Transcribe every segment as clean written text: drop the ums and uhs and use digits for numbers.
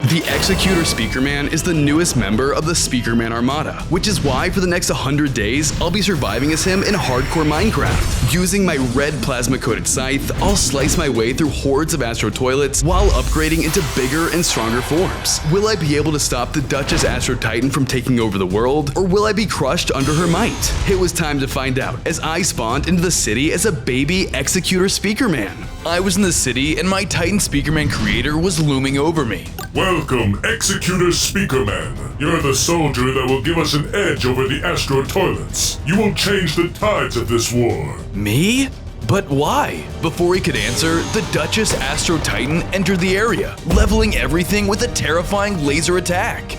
The Executor Speakerman is the newest member of the Speakerman Armada, which is why for the next 100 days, I'll be surviving as him in hardcore Minecraft. Using my Red Plasma-Coated Scythe, I'll slice my way through hordes of Astro Toilets while upgrading into bigger and stronger forms. Will I be able to stop the Duchess Astro Titan from taking over the world, or will I be crushed under her might? It was time to find out, as I spawned into the city as a baby Executor Speakerman. I was in the city and my Titan Speakerman creator was looming over me. Welcome, Executor Speakerman. You're the soldier that will give us an edge over the Astro Toilets. You will change the tides of this war. Me? But why? Before he could answer, the Duchess Astro Titan entered the area, leveling everything with a terrifying laser attack.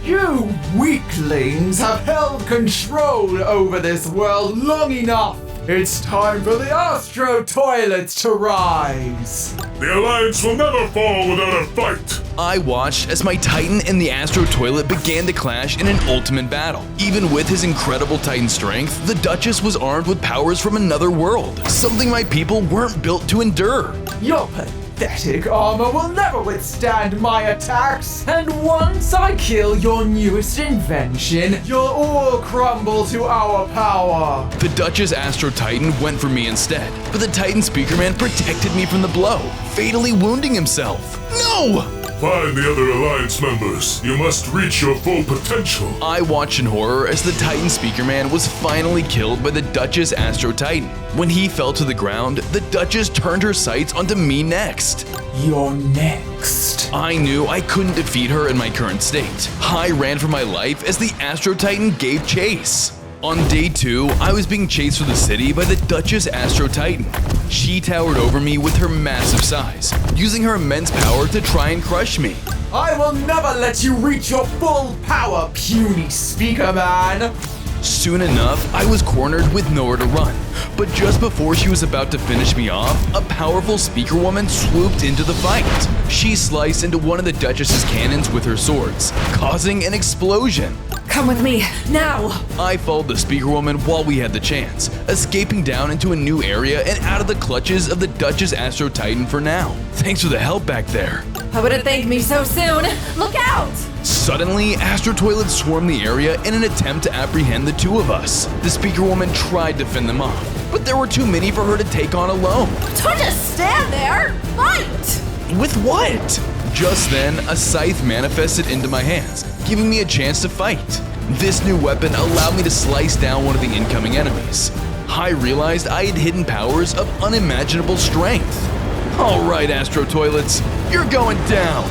You weaklings have held control over this world long enough. It's time for the Astro Toilets to rise. The Alliance will never fall without a fight. I watched as my Titan and the Astro Toilet began to clash in an ultimate battle. Even with his incredible Titan strength, the Duchess was armed with powers from another world, something my people weren't built to endure. Your pathetic armor will never withstand my attacks, and once I kill your newest invention, you'll all crumble to our power. The Duchess Astro Titan went for me instead, but the Titan Speakerman protected me from the blow, fatally wounding himself. No! Find the other Alliance members. You must reach your full potential. I watched in horror as the Titan Speakerman was finally killed by the Duchess Astro Titan. When he fell to the ground, the Duchess turned her sights onto me next. You're next. I knew I couldn't defeat her in my current state. I ran for my life as the Astro Titan gave chase. On day 2, I was being chased through the city by the Duchess Astro Titan. She towered over me with her massive size, using her immense power to try and crush me. I will never let you reach your full power, puny Speakerman. Soon enough, I was cornered with nowhere to run. But just before she was about to finish me off, a powerful speaker woman swooped into the fight. She sliced into one of the Duchess's cannons with her swords, causing an explosion. Come with me, now! I followed the speaker woman while we had the chance, escaping down into a new area and out of the clutches of the Duchess Astro Titan for now. Thanks for the help back there. I wouldn't thank me so soon! Look out! Suddenly, Astro Toilets swarmed the area in an attempt to apprehend the two of us. The speaker woman tried to fend them off, but there were too many for her to take on alone. Don't just stand there! Fight! With what? Just then, a scythe manifested into my hands, giving me a chance to fight. This new weapon allowed me to slice down one of the incoming enemies. I realized I had hidden powers of unimaginable strength. Alright, Astro Toilets, you're going down!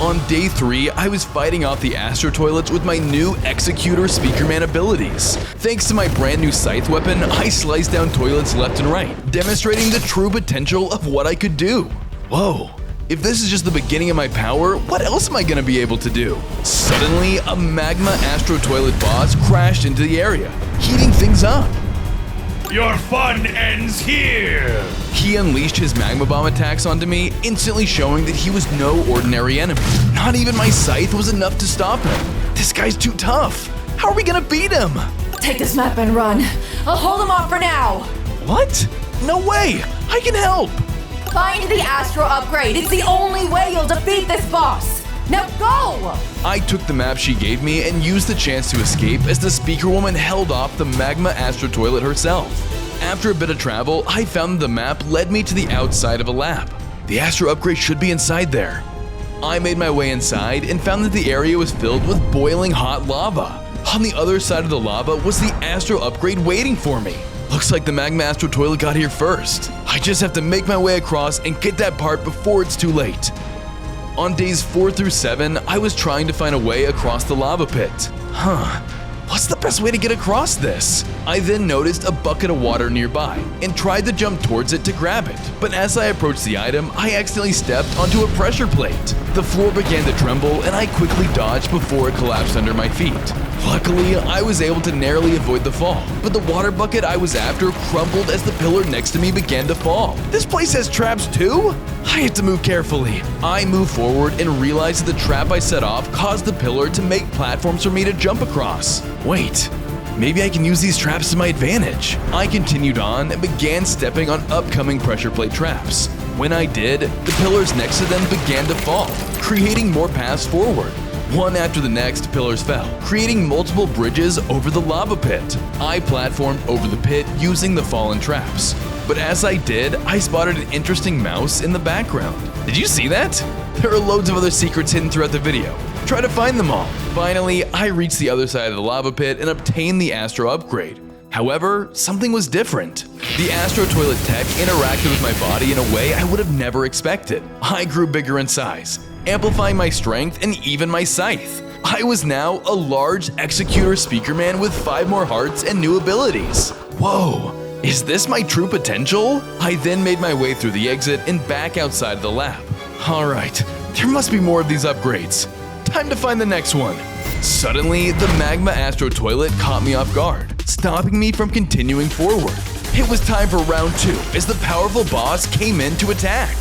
On day 3, I was fighting off the Astro Toilets with my new Executor Speakerman abilities. Thanks to my brand new scythe weapon, I sliced down toilets left and right, demonstrating the true potential of what I could do. Whoa. If this is just the beginning of my power, what else am I gonna be able to do? Suddenly, a Magma Astro Toilet boss crashed into the area, heating things up. Your fun ends here! He unleashed his magma bomb attacks onto me, instantly showing that he was no ordinary enemy. Not even my scythe was enough to stop him. This guy's too tough. How are we gonna beat him? Take this map and run. I'll hold him off for now. What? No way! I can help! Find the Astro upgrade. It's the only way you'll defeat this boss. Now go! I took the map she gave me and used the chance to escape as the speaker woman held off the Magma Astro Toilet herself. After a bit of travel, I found that the map led me to the outside of a lab. The Astro upgrade should be inside there. I made my way inside and found that the area was filled with boiling hot lava. On the other side of the lava was the Astro upgrade waiting for me. Looks like the Magma Astro Toilet got here first. I just have to make my way across and get that part before it's too late. On days 4 through 7, I was trying to find a way across the lava pit. What's the best way to get across this? I then noticed a bucket of water nearby and tried to jump towards it to grab it. But as I approached the item, I accidentally stepped onto a pressure plate. The floor began to tremble and I quickly dodged before it collapsed under my feet. Luckily, I was able to narrowly avoid the fall, but the water bucket I was after crumbled as the pillar next to me began to fall. This place has traps too? I had to move carefully. I moved forward and realized that the trap I set off caused the pillar to make platforms for me to jump across. Wait, maybe I can use these traps to my advantage. I continued on and began stepping on upcoming pressure plate traps. When I did, the pillars next to them began to fall, creating more paths forward. One after the next, pillars fell, creating multiple bridges over the lava pit. I platformed over the pit using the fallen traps. But as I did, I spotted an interesting mouse in the background. Did you see that? There are loads of other secrets hidden throughout the video. Try to find them all. Finally, I reached the other side of the lava pit and obtained the Astro upgrade. However, something was different. The Astro Toilet tech interacted with my body in a way I would have never expected. I grew bigger in size, amplifying my strength and even my scythe. I was now a large Executor Speakerman with 5 more hearts and new abilities. Whoa, is this my true potential? I then made my way through the exit and back outside the lab. Alright, there must be more of these upgrades. Time to find the next one. Suddenly, the Magma Astro Toilet caught me off guard, stopping me from continuing forward. It was time for round 2 as the powerful boss came in to attack.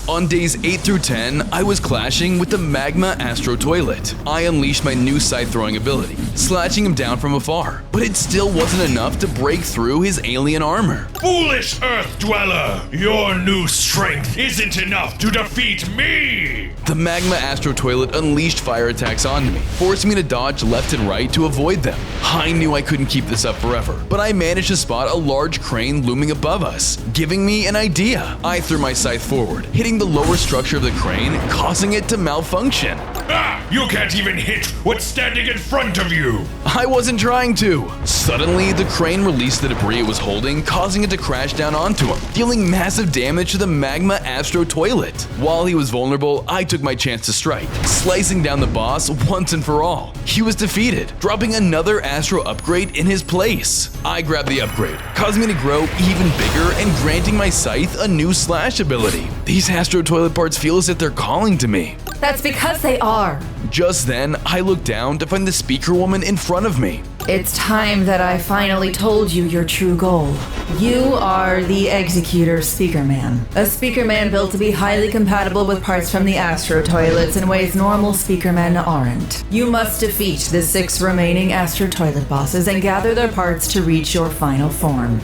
On days 8 through 10, I was clashing with the Magma Astro Toilet. I unleashed my new scythe throwing ability, slashing him down from afar, but it still wasn't enough to break through his alien armor. Foolish Earth Dweller! Your new strength isn't enough to defeat me! The Magma Astro Toilet unleashed fire attacks onto me, forcing me to dodge left and right to avoid them. I knew I couldn't keep this up forever, but I managed to spot a large crane looming above us, giving me an idea. I threw my scythe forward, hitting the lower structure of the crane, causing it to malfunction. Ah! You can't even hit what's standing in front of you! I wasn't trying to. Suddenly, the crane released the debris it was holding, causing it to crash down onto him, dealing massive damage to the Magma Astro Toilet. While he was vulnerable, I took my chance to strike, slicing down the boss once and for all. He was defeated, dropping another Astro upgrade in his place. I grabbed the upgrade, causing me to grow even bigger and granting my scythe a new slash ability. These Astro Toilet parts feel as if they're calling to me. That's because they are. Just then, I looked down to find the Speaker Woman in front of me. It's time that I finally told you your true goal. You are the Executor Speakerman. A Speakerman built to be highly compatible with parts from the Astro Toilets in ways normal Speakermen aren't. You must defeat the 6 remaining Astro Toilet bosses and gather their parts to reach your final form.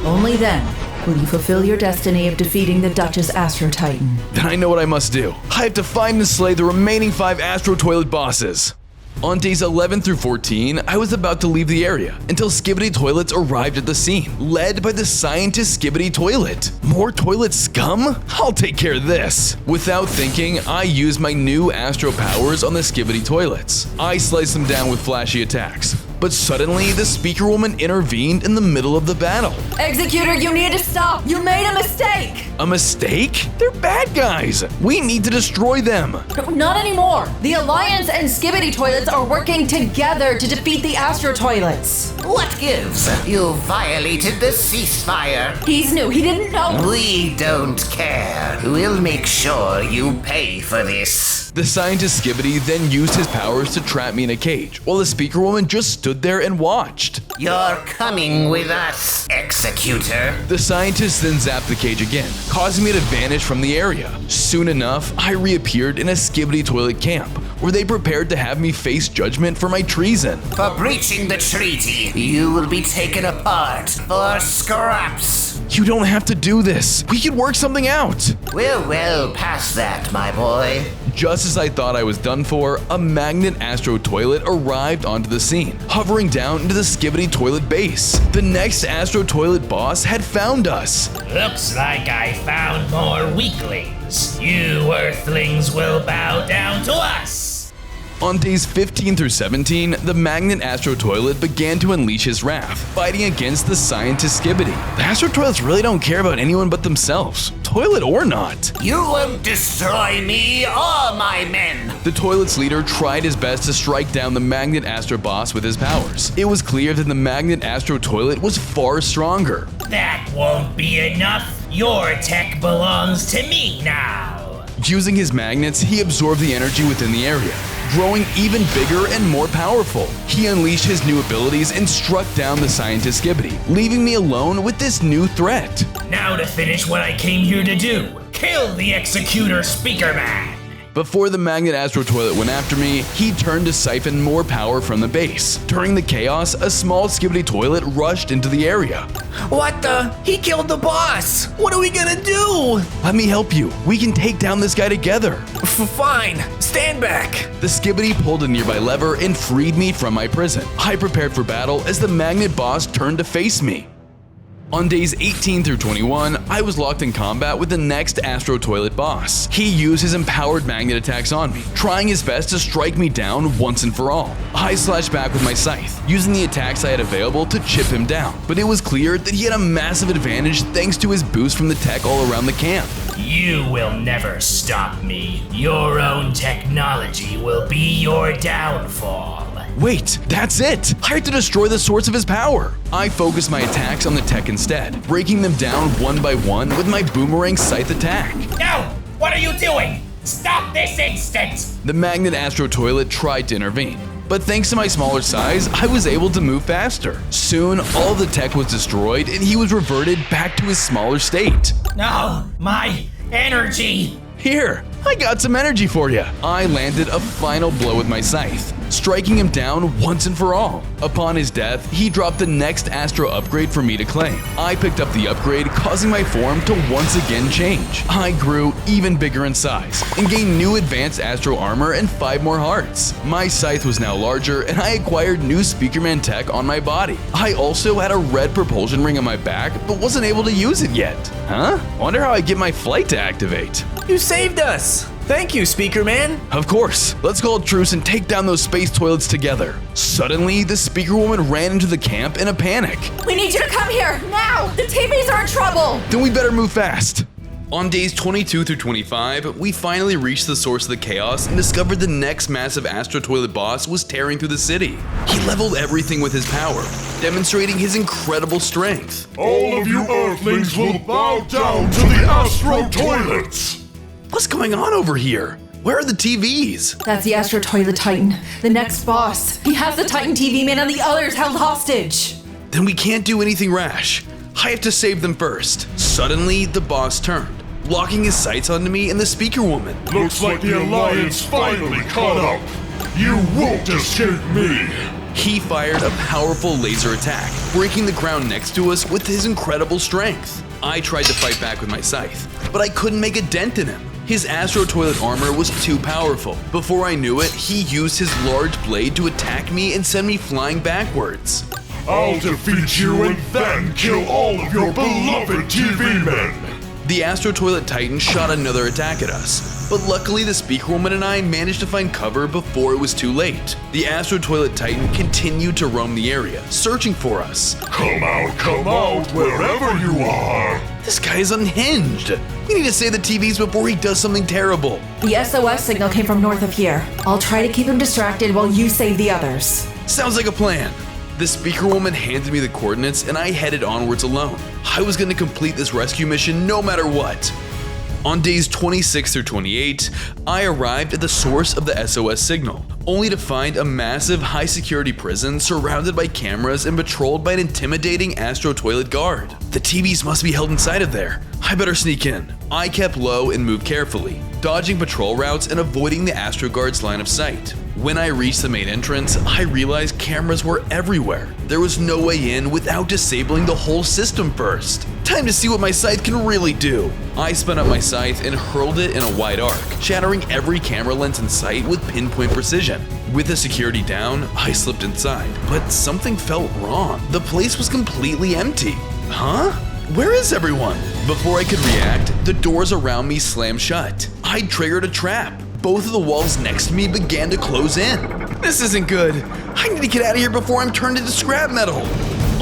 Only then will you fulfill your destiny of defeating the Duchess Astro Titan. Then I know what I must do. I have to find and slay the remaining 5 Astro Toilet bosses. On days 11 through 14, I was about to leave the area until Skibidi Toilets arrived at the scene, led by the scientist Skibidi Toilet. More toilet scum? I'll take care of this. Without thinking, I used my new Astro powers on the Skibidi Toilets. I sliced them down with flashy attacks. But suddenly, the Speaker Woman intervened in the middle of the battle. Executor, you need to stop! You made a mistake! A mistake? They're bad guys. We need to destroy them. Not anymore! The Alliance and Skibidi Toilets are working together to defeat the Astro Toilets. What gives? You violated the ceasefire. He's new, he didn't know. We don't care. We'll make sure you pay for this. The scientist Skibidi then used his powers to trap me in a cage, while the Speaker Woman just stood there and watched. You're coming with us, Executor. The scientist then zapped the cage again, causing me to vanish from the area. Soon enough, I reappeared in a Skibidi Toilet camp, where they prepared to have me face judgment for my treason. For breaching the treaty, you will be taken apart for scraps. You don't have to do this. We can work something out. We're well past that, my boy. Just as I thought I was done for, a magnet Astro Toilet arrived onto the scene, hovering down into the Skibidi Toilet base. The next Astro Toilet boss had found us. Looks like I found more weaklings. You Earthlings will bow down to us. On days 15 through 17, the Magnet Astro Toilet began to unleash his wrath, fighting against the scientist Skibidi. The Astro Toilets really don't care about anyone but themselves, toilet or not. You won't destroy me or my men. The Toilet's leader tried his best to strike down the Magnet Astro boss with his powers. It was clear that the Magnet Astro Toilet was far stronger. That won't be enough. Your tech belongs to me now. Using his magnets, he absorbed the energy within the area, growing even bigger and more powerful. He unleashed his new abilities and struck down the scientist Skibidi, leaving me alone with this new threat. Now to finish what I came here to do. Kill the Executor Speakerman. Before the Magnet Astro Toilet went after me, he turned to siphon more power from the base. During the chaos, a small skibbity toilet rushed into the area. What the? He killed the boss! What are we gonna do? Let me help you. We can take down this guy together. Fine, stand back. The skibbity pulled a nearby lever and freed me from my prison. I prepared for battle as the Magnet boss turned to face me. On days 18 through 21, I was locked in combat with the next Astro Toilet boss. He used his empowered magnet attacks on me, trying his best to strike me down once and for all. I slashed back with my scythe, using the attacks I had available to chip him down, but it was clear that he had a massive advantage thanks to his boost from the tech all around the camp. You will never stop me. Your own technology will be your downfall. Wait, that's it! I had to destroy the source of his power! I focused my attacks on the tech instead, breaking them down one by one with my boomerang scythe attack. No! What are you doing? Stop this instant! The Magnet Astro Toilet tried to intervene, but thanks to my smaller size, I was able to move faster. Soon, all the tech was destroyed and he was reverted back to his smaller state. No! My energy! Here, I got some energy for you. I landed a final blow with my scythe, striking him down once and for all. Upon his death, he dropped the next Astro upgrade for me to claim. I picked up the upgrade, causing my form to once again change. I grew even bigger in size and gained new advanced Astro armor and 5 more hearts. My scythe was now larger and I acquired new Speakerman tech on my body. I also had a red propulsion ring on my back but wasn't able to use it yet. Huh? Wonder how I get my flight to activate. You saved us! Thank you, Speakerman! Of course! Let's call a truce and take down those space toilets together. Suddenly, the Speaker Woman ran into the camp in a panic. We need you to come here, now! The TVs are in trouble! Then we better move fast. On days 22 through 25, we finally reached the source of the chaos and discovered the next massive Astro Toilet boss was tearing through the city. He leveled everything with his power, demonstrating his incredible strength. All of you Earthlings will bow down to the Astro Toilets! What's going on over here? Where are the TVs? That's the Astro Toilet Titan, the next boss. He has the Titan TV man and the others held hostage. Then we can't do anything rash. I have to save them first. Suddenly, the boss turned, locking his sights onto me and the Speaker Woman. Looks like the Alliance finally caught up. You won't escape me. He fired a powerful laser attack, breaking the ground next to us with his incredible strength. I tried to fight back with my scythe, but I couldn't make a dent in him. His Astro Toilet armor was too powerful. Before I knew it, he used his large blade to attack me and send me flying backwards. I'll defeat you and then kill all of your beloved TV men! The Astro Toilet Titan shot another attack at us, but luckily the Speaker Woman and I managed to find cover before it was too late. The Astro Toilet Titan continued to roam the area, searching for us. Come out, wherever you are! This guy is unhinged. We need to save the TVs before he does something terrible. The SOS signal came from north of here. I'll try to keep him distracted while you save the others. Sounds like a plan. The Speaker Woman handed me the coordinates and I headed onwards alone. I was going to complete this rescue mission no matter what. On days 26 through 28, I arrived at the source of the SOS signal, only to find a massive high-security prison surrounded by cameras and patrolled by an intimidating Astro Toilet guard. The TVs must be held inside of there. I better sneak in. I kept low and moved carefully, dodging patrol routes and avoiding the Astro Guard's line of sight. When I reached the main entrance, I realized cameras were everywhere. There was no way in without disabling the whole system first. Time to see what my scythe can really do. I spun up my scythe and hurled it in a wide arc, shattering every camera lens in sight with pinpoint precision. With the security down, I slipped inside, but something felt wrong. The place was completely empty. Huh? Where is everyone? Before I could react, the doors around me slammed shut. I triggered a trap. Both of the walls next to me began to close in. This isn't good. I need to get out of here before I'm turned into scrap metal.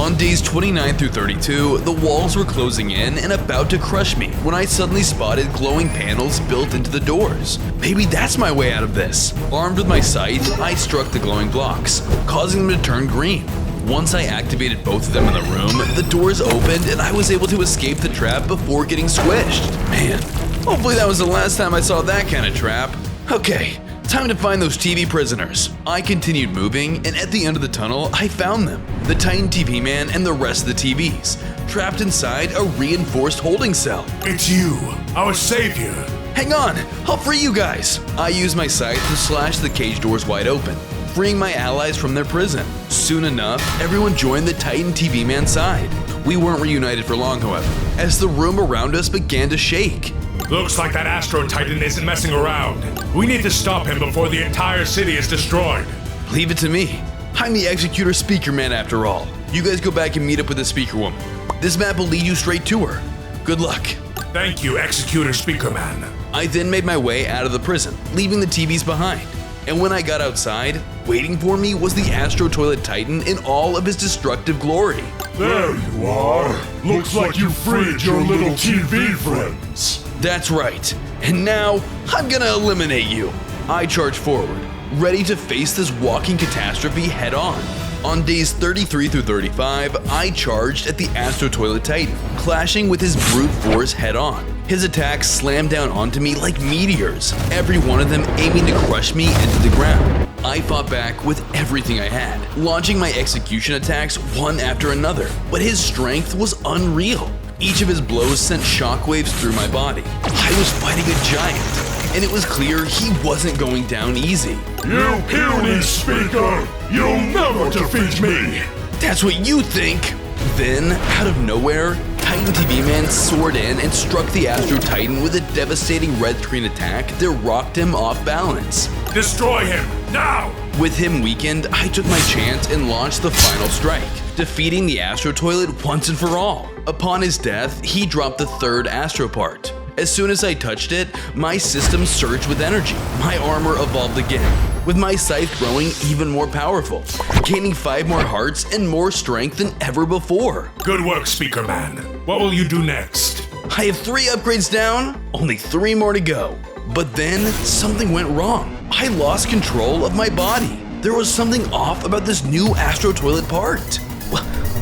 On days 29 through 32, the walls were closing in and about to crush me when I suddenly spotted glowing panels built into the doors. Maybe that's my way out of this. Armed with my scythe, I struck the glowing blocks, causing them to turn green. Once I activated both of them in the room, the doors opened and I was able to escape the trap before getting squished. Man, hopefully that was the last time I saw that kind of trap. Okay, time to find those TV prisoners. I continued moving, and at the end of the tunnel, I found them. The Titan TV man and the rest of the TVs, trapped inside a reinforced holding cell. It's you, our savior. Hang on, I'll free you guys. I use my scythe to slash the cage doors wide open, freeing my allies from their prison. Soon enough, everyone joined the Titan TV Man side. We weren't reunited for long, however, as the room around us began to shake. Looks like that Astro Titan isn't messing around. We need to stop him before the entire city is destroyed. Leave it to me. I'm the Executor Speakerman after all. You guys go back and meet up with the Speaker Woman. This map will lead you straight to her. Good luck. Thank you, Executor Speakerman. I then made my way out of the prison, leaving the TVs behind. And when I got outside, waiting for me was the Astro Toilet Titan in all of his destructive glory. There you are. Looks like you freed your little TV friends. That's right. And now, I'm gonna eliminate you. I charge forward, ready to face this walking catastrophe head on. On days 33 through 35, I charged at the Astro Toilet Titan, clashing with his brute force head on. His attacks slammed down onto me like meteors, every one of them aiming to crush me into the ground. I fought back with everything I had, launching my execution attacks one after another, but his strength was unreal. Each of his blows sent shockwaves through my body. I was fighting a giant, and it was clear he wasn't going down easy. You puny speaker! You'll never defeat me! That's what you think! Then, out of nowhere, Titan TV Man soared in and struck the Astro Titan with a devastating red screen attack that rocked him off balance. Destroy him, now! With him weakened, I took my chance and launched the final strike, defeating the Astro Toilet once and for all. Upon his death, he dropped the third Astro part. As soon as I touched it, my system surged with energy. My armor evolved again, with my scythe growing even more powerful, gaining 5 more hearts and more strength than ever before. Good work, Speakerman. What will you do next? I have 3 upgrades down, only 3 more to go. But then, something went wrong. I lost control of my body. There was something off about this new Astro Toilet part.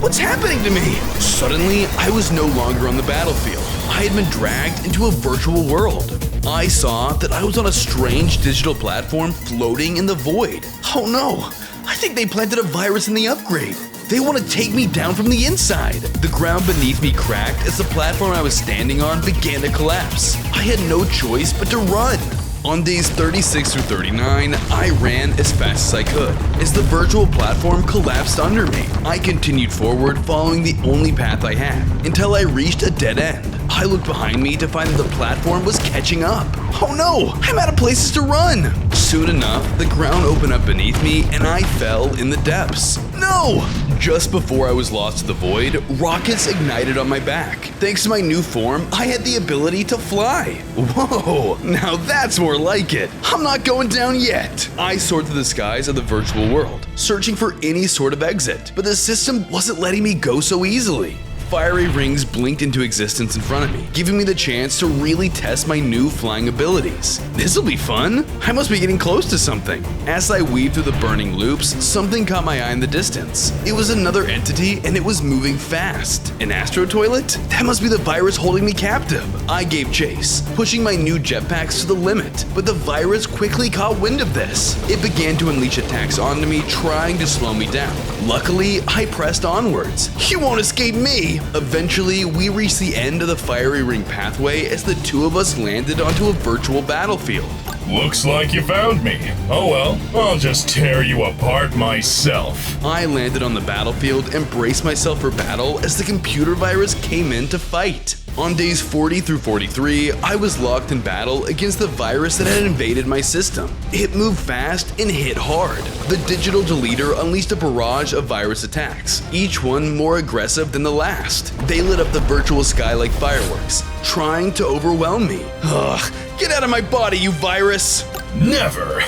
What's happening to me? Suddenly, I was no longer on the battlefield. I had been dragged into a virtual world. I saw that I was on a strange digital platform floating in the void. Oh no, I think they planted a virus in the upgrade. They want to take me down from the inside. The ground beneath me cracked as the platform I was standing on began to collapse. I had no choice but to run. On days 36 through 39, I ran as fast as I could. As the virtual platform collapsed under me, I continued forward following the only path I had, until I reached a dead end. I looked behind me to find that the platform was catching up. Oh no, I'm out of places to run! Soon enough, the ground opened up beneath me and I fell in the depths. No! Just before I was lost to the void, rockets ignited on my back. Thanks to my new form, I had the ability to fly. Whoa, now that's more like it. I'm not going down yet. I soared through the skies of the virtual world, searching for any sort of exit, but the system wasn't letting me go so easily. Fiery rings blinked into existence in front of me, giving me the chance to really test my new flying abilities. This'll be fun. I must be getting close to something. As I weaved through the burning loops, something caught my eye in the distance. It was another entity and it was moving fast. An Astro Toilet? That must be the virus holding me captive. I gave chase, pushing my new jetpacks to the limit, but the virus quickly caught wind of this. It began to unleash attacks onto me, trying to slow me down. Luckily, I pressed onwards. You won't escape me! Eventually, we reached the end of the fiery ring pathway as the two of us landed onto a virtual battlefield. Looks like you found me. Oh well, I'll just tear you apart myself. I landed on the battlefield and braced myself for battle as the computer virus came in to fight. On days 40 through 43, I was locked in battle against the virus that had invaded my system. It moved fast and hit hard. The digital deleter unleashed a barrage of virus attacks, each one more aggressive than the last. They lit up the virtual sky like fireworks, trying to overwhelm me. Ugh, get out of my body, you virus! Never!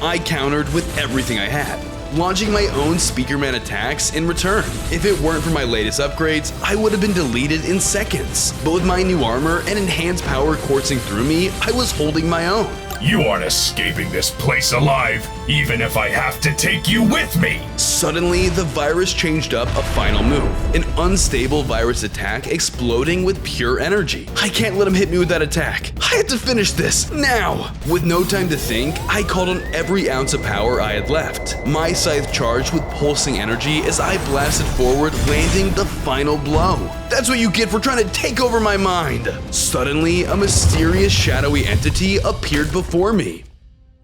I countered with everything I had, launching my own Speakerman attacks in return. If it weren't for my latest upgrades, I would have been deleted in seconds. But with my new armor and enhanced power coursing through me, I was holding my own. You aren't escaping this place alive, even if I have to take you with me! Suddenly, the virus changed up a final move, an unstable virus attack exploding with pure energy. I can't let him hit me with that attack. I have to finish this, now! With no time to think, I called on every ounce of power I had left. My scythe charged with pulsing energy as I blasted forward, landing the final blow. That's what you get for trying to take over my mind. Suddenly, a mysterious shadowy entity appeared before me.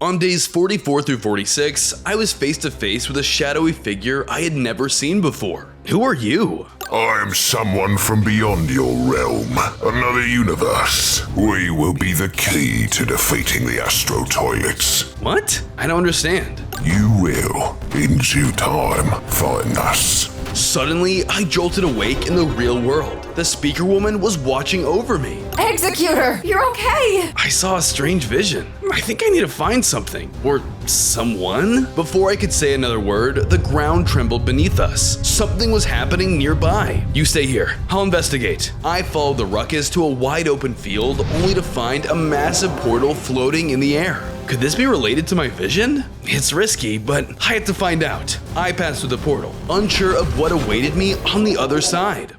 On days 44 through 46, I was face to face with a shadowy figure I had never seen before. Who are you? I am someone from beyond your realm, another universe. We will be the key to defeating the Astro Toilets. What? I don't understand. You will, in due time, find us. Suddenly, I jolted awake in the real world. The speaker woman was watching over me. Executor, you're okay! I saw a strange vision. I think I need to find something. Or someone? Before I could say another word, the ground trembled beneath us. Something was happening nearby. You stay here. I'll investigate. I followed the ruckus to a wide open field, only to find a massive portal floating in the air. Could this be related to my vision? It's risky, but I had to find out. I passed through the portal, unsure of what awaited me on the other side.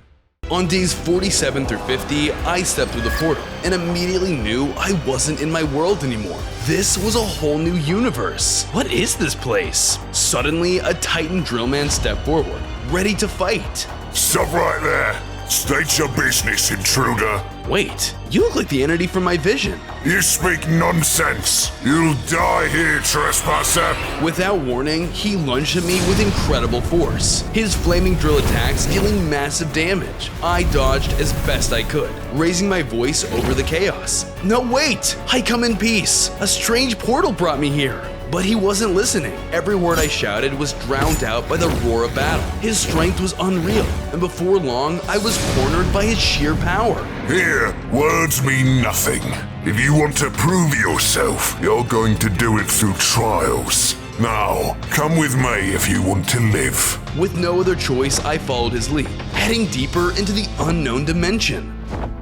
On days 47 through 50, I stepped through the portal and immediately knew I wasn't in my world anymore. This was a whole new universe. What is this place? Suddenly, a Titan drillman stepped forward, ready to fight. Stop right there. State your business, intruder. Wait, you look like the entity from my vision. You speak nonsense. You'll die here, trespasser. Without warning, he lunged at me with incredible force, his flaming drill attacks dealing massive damage. I dodged as best I could, raising my voice over the chaos. No, wait! I come in peace. A strange portal brought me here. But he wasn't listening. Every word I shouted was drowned out by the roar of battle. His strength was unreal, and before long, I was cornered by his sheer power. Here, words mean nothing. If you want to prove yourself, you're going to do it through trials. Now, come with me if you want to live. With no other choice, I followed his lead, heading deeper into the unknown dimension.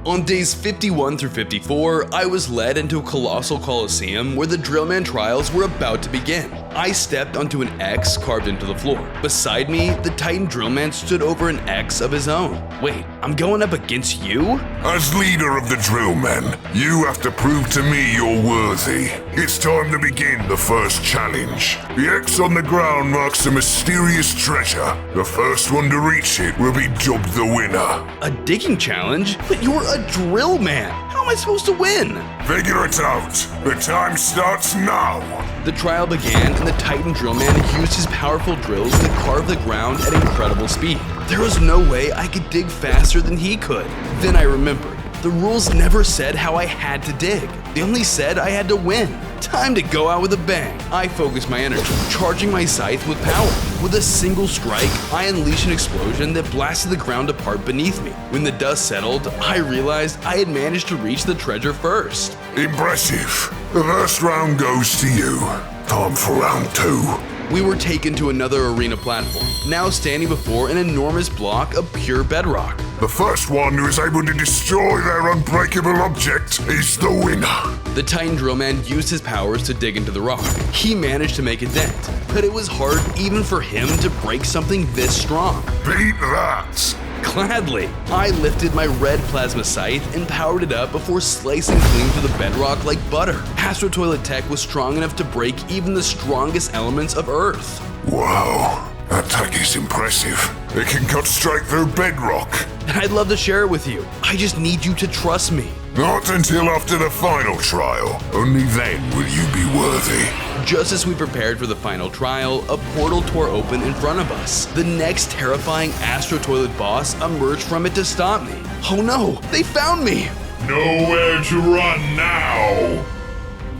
On days 51 through 54, I was led into a colossal coliseum where the Drillman trials were about to begin. I stepped onto an X carved into the floor. Beside me, the Titan Drillman stood over an X of his own. Wait, I'm going up against you? As leader of the Drillmen, you have to prove to me you're worthy. It's time to begin the first challenge. The X on the ground marks a mysterious treasure. The first one to reach it will be dubbed the winner. A digging challenge? But you're a drill man. How am I supposed to win? Figure it out. The time starts now. The trial began, and the Titan Drillman used his powerful drills to carve the ground at incredible speed. There was no way I could dig faster than he could. Then I remembered. The rules never said how I had to dig. They only said I had to win. Time to go out with a bang. I focused my energy, charging my scythe with power. With a single strike, I unleashed an explosion that blasted the ground apart beneath me. When the dust settled, I realized I had managed to reach the treasure first. Impressive. The first round goes to you. Time for round two. We were taken to another arena platform, now standing before an enormous block of pure bedrock. The first one who is able to destroy their unbreakable object is the winner. The Titan Drillman used his powers to dig into the rock. He managed to make a dent, but it was hard even for him to break something this strong. Beat that! Gladly, I lifted my Red Plasma-Scythe and powered it up before slicing clean through the bedrock like butter. Astro Toilet tech was strong enough to break even the strongest elements of Earth. Wow, that tech is impressive. It can cut straight through bedrock. And I'd love to share it with you. I just need you to trust me. Not until after the final trial. Only then will you be worthy. Just as we prepared for the final trial, a portal tore open in front of us. The next terrifying Astro Toilet boss emerged from it to stop me. Oh no, they found me! Nowhere to run now!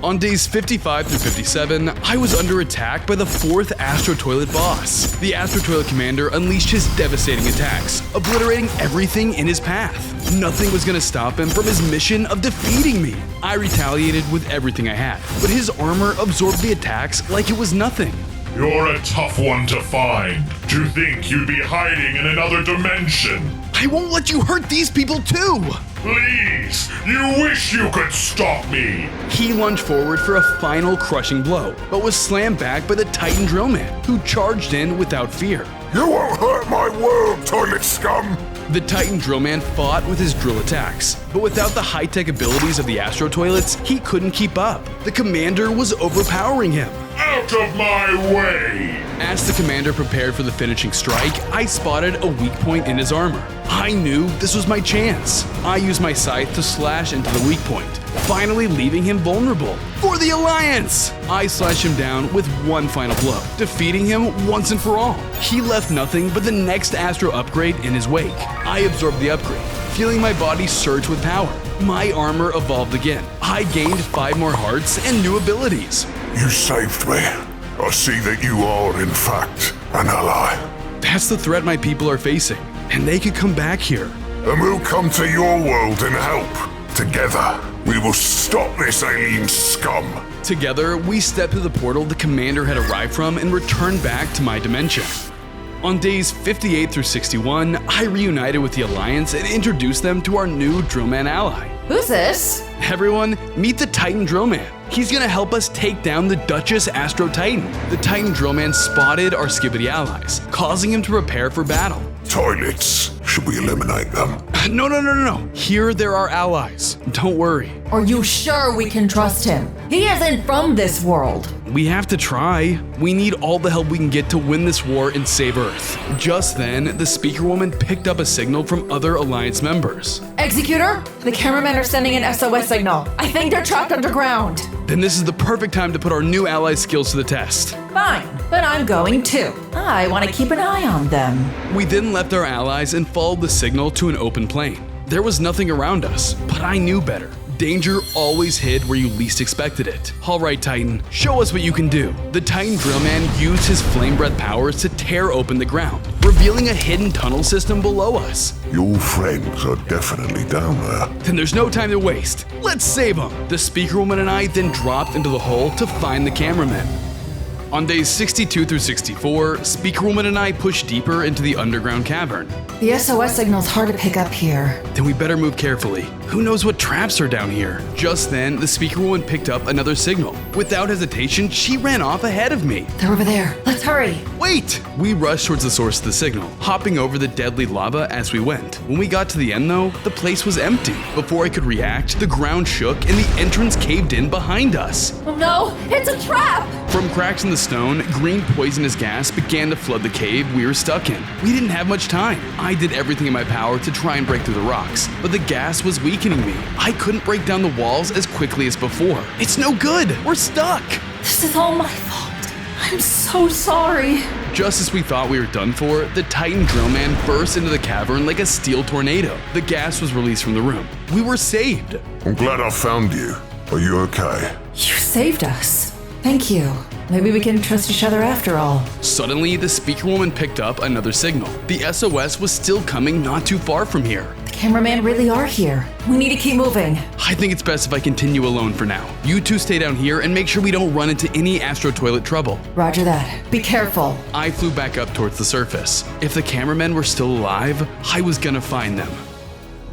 On days 55 through 57, I was under attack by the fourth Astro Toilet boss. The Astro Toilet commander unleashed his devastating attacks, obliterating everything in his path. Nothing was gonna stop him from his mission of defeating me. I retaliated with everything I had, but his armor absorbed the attacks like it was nothing. You're a tough one to find. To think you'd be hiding in another dimension. I won't let you hurt these people too! Please, you wish you could stop me. He lunged forward for a final crushing blow, but was slammed back by the Titan Drillman, who charged in without fear. You won't hurt my world, toilet scum! The Titan Drillman fought with his drill attacks, but without the high-tech abilities of the Astro Toilets, he couldn't keep up. The commander was overpowering him. Out of my way! As the commander prepared for the finishing strike, I spotted a weak point in his armor. I knew this was my chance. I used my scythe to slash into the weak point, finally leaving him vulnerable. For the Alliance! I slashed him down with one final blow, defeating him once and for all. He left nothing but the next Astro upgrade in his wake. I absorbed the upgrade, feeling my body surge with power. My armor evolved again. I gained 5 more hearts and new abilities. You saved me. I see that you are, in fact, an ally. That's the threat my people are facing, and they could come back here. And we'll come to your world and help. Together, we will stop this alien scum. Together, we stepped through the portal the commander had arrived from and returned back to my dimension. On days 58 through 61, I reunited with the Alliance and introduced them to our new Drillman ally. Who's this? Everyone, meet the Titan Drillman. He's gonna help us take down the Duchess Astro Titan. The Titan Drillman spotted our Skibbity allies, causing him to prepare for battle. Toilets. Should we eliminate them? No. Here they're our allies. Don't worry. Are you sure we can trust him? He isn't from this world. We have to try. We need all the help we can get to win this war and save Earth. Just then, the Speakerwoman picked up a signal from other Alliance members. Executor, the cameramen are sending an SOS signal. I think they're trapped underground. Then this is the perfect time to put our new allies' skills to the test. Fine, but I'm going too. I want to keep an eye on them. We then left our allies and followed the signal to an open plain. There was nothing around us, but I knew better. Danger always hid where you least expected it. Alright Titan, show us what you can do. The Titan Drillman used his flame breath powers to tear open the ground, revealing a hidden tunnel system below us. Your friends are definitely down there. Then there's no time to waste. Let's save them! The Speakerwoman and I then dropped into the hole to find the cameramen. On days 62 through 64, Speakerwoman and I pushed deeper into the underground cavern. The SOS signal's hard to pick up here. Then we better move carefully. Who knows what traps are down here? Just then, the Speakerwoman picked up another signal. Without hesitation, she ran off ahead of me. They're over there. Let's hurry. Wait! We rushed towards the source of the signal, hopping over the deadly lava as we went. When we got to the end though, the place was empty. Before I could react, the ground shook and the entrance caved in behind us. Oh no, it's a trap! From cracks in the stone, green poisonous gas began to flood the cave we were stuck in. We didn't have much time. I did everything in my power to try and break through the rocks, but the gas was weakening me. I couldn't break down the walls as quickly as before. It's no good. We're stuck. This is all my fault. I'm so sorry. Just as we thought we were done for, the Titan Drillman burst into the cavern like a steel tornado. The gas was released from the room. We were saved. I'm glad I found you. Are you okay? You saved us. Thank you. Maybe we can trust each other after all. Suddenly, the Speakerwoman picked up another signal. The SOS was still coming not too far from here. The cameramen really are here. We need to keep moving. I think it's best if I continue alone for now. You two stay down here and make sure we don't run into any Astro Toilet trouble. Roger that. Be careful. I flew back up towards the surface. If the cameramen were still alive, I was gonna find them.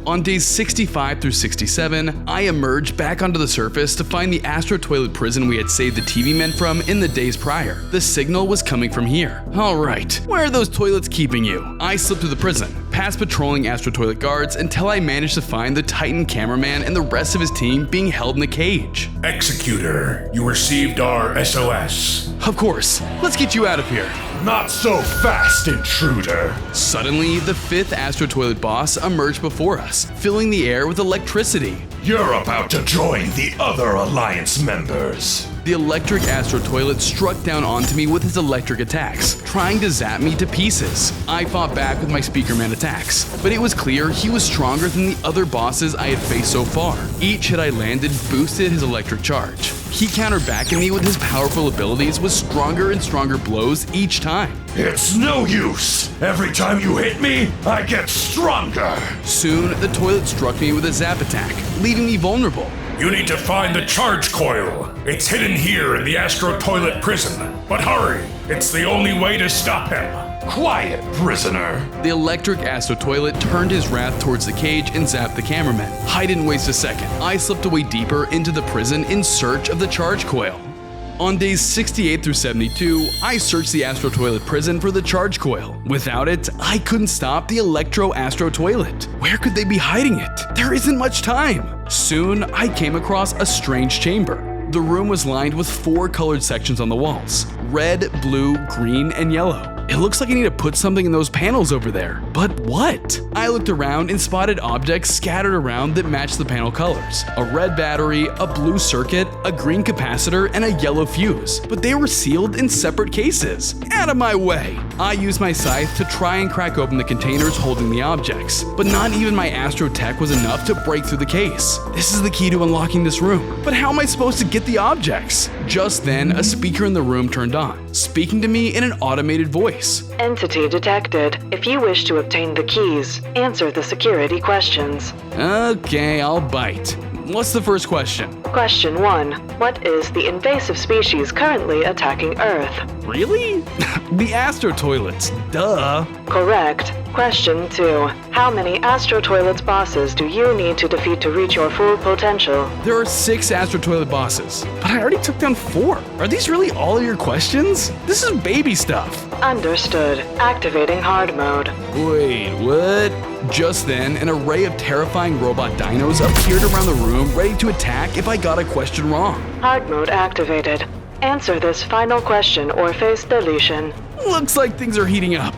On days 65 through 67, I emerged back onto the surface to find the Astro Toilet prison we had saved the TV men from in the days prior. The signal was coming from here. Alright, where are those toilets keeping you? I slipped through the prison, past patrolling Astro Toilet guards until I managed to find the Titan cameraman and the rest of his team being held in a cage. Executor, you received our SOS. Of course, let's get you out of here. Not so fast, intruder. Suddenly, the 5th Astro Toilet boss emerged before us, filling the air with electricity. You're about to join the other Alliance members. The electric Astro Toilet struck down onto me with his electric attacks, trying to zap me to pieces. I fought back with my Speakerman attacks, but it was clear he was stronger than the other bosses I had faced so far. Each hit I landed boosted his electric charge. He countered back at me with his powerful abilities with stronger and stronger blows each time. It's no use. Every time you hit me, I get stronger. Soon, the toilet struck me with a zap attack, leaving me vulnerable. You need to find the charge coil. It's hidden here in the Astro Toilet prison. But hurry, it's the only way to stop him. Quiet, prisoner. The electric Astro Toilet turned his wrath towards the cage and zapped the cameraman. I didn't waste a second. I slipped away deeper into the prison in search of the charge coil. On days 68 through 72, I searched the Astro Toilet prison for the charge coil. Without it, I couldn't stop the Electro Astro Toilet. Where could they be hiding it? There isn't much time. Soon, I came across a strange chamber. The room was lined with 4 colored sections on the walls: red, blue, green, and yellow. It looks like I need to put something in those panels over there. But what? I looked around and spotted objects scattered around that matched the panel colors. A red battery, a blue circuit, a green capacitor, and a yellow fuse. But they were sealed in separate cases. Out of my way! I used my scythe to try and crack open the containers holding the objects. But not even my Astro Tech was enough to break through the case. This is the key to unlocking this room. But how am I supposed to get the objects? Just then, a speaker in the room turned on, speaking to me in an automated voice. Entity detected. If you wish to obtain the keys, answer the security questions. Okay, I'll bite. What's the first question? Question 1. What is the invasive species currently attacking Earth? Really? The Astro Toilets, duh. Correct. Question 2. How many Astro Toilets bosses do you need to defeat to reach your full potential? There are 6 Astro Toilet bosses, but I already took down 4. Are these really all of your questions? This is baby stuff. Understood. Activating hard mode. Wait, what? Just then, an array of terrifying robot dinos appeared around the room ready to attack if I got a question wrong. Hard mode activated. Answer this final question or face deletion. Looks like things are heating up.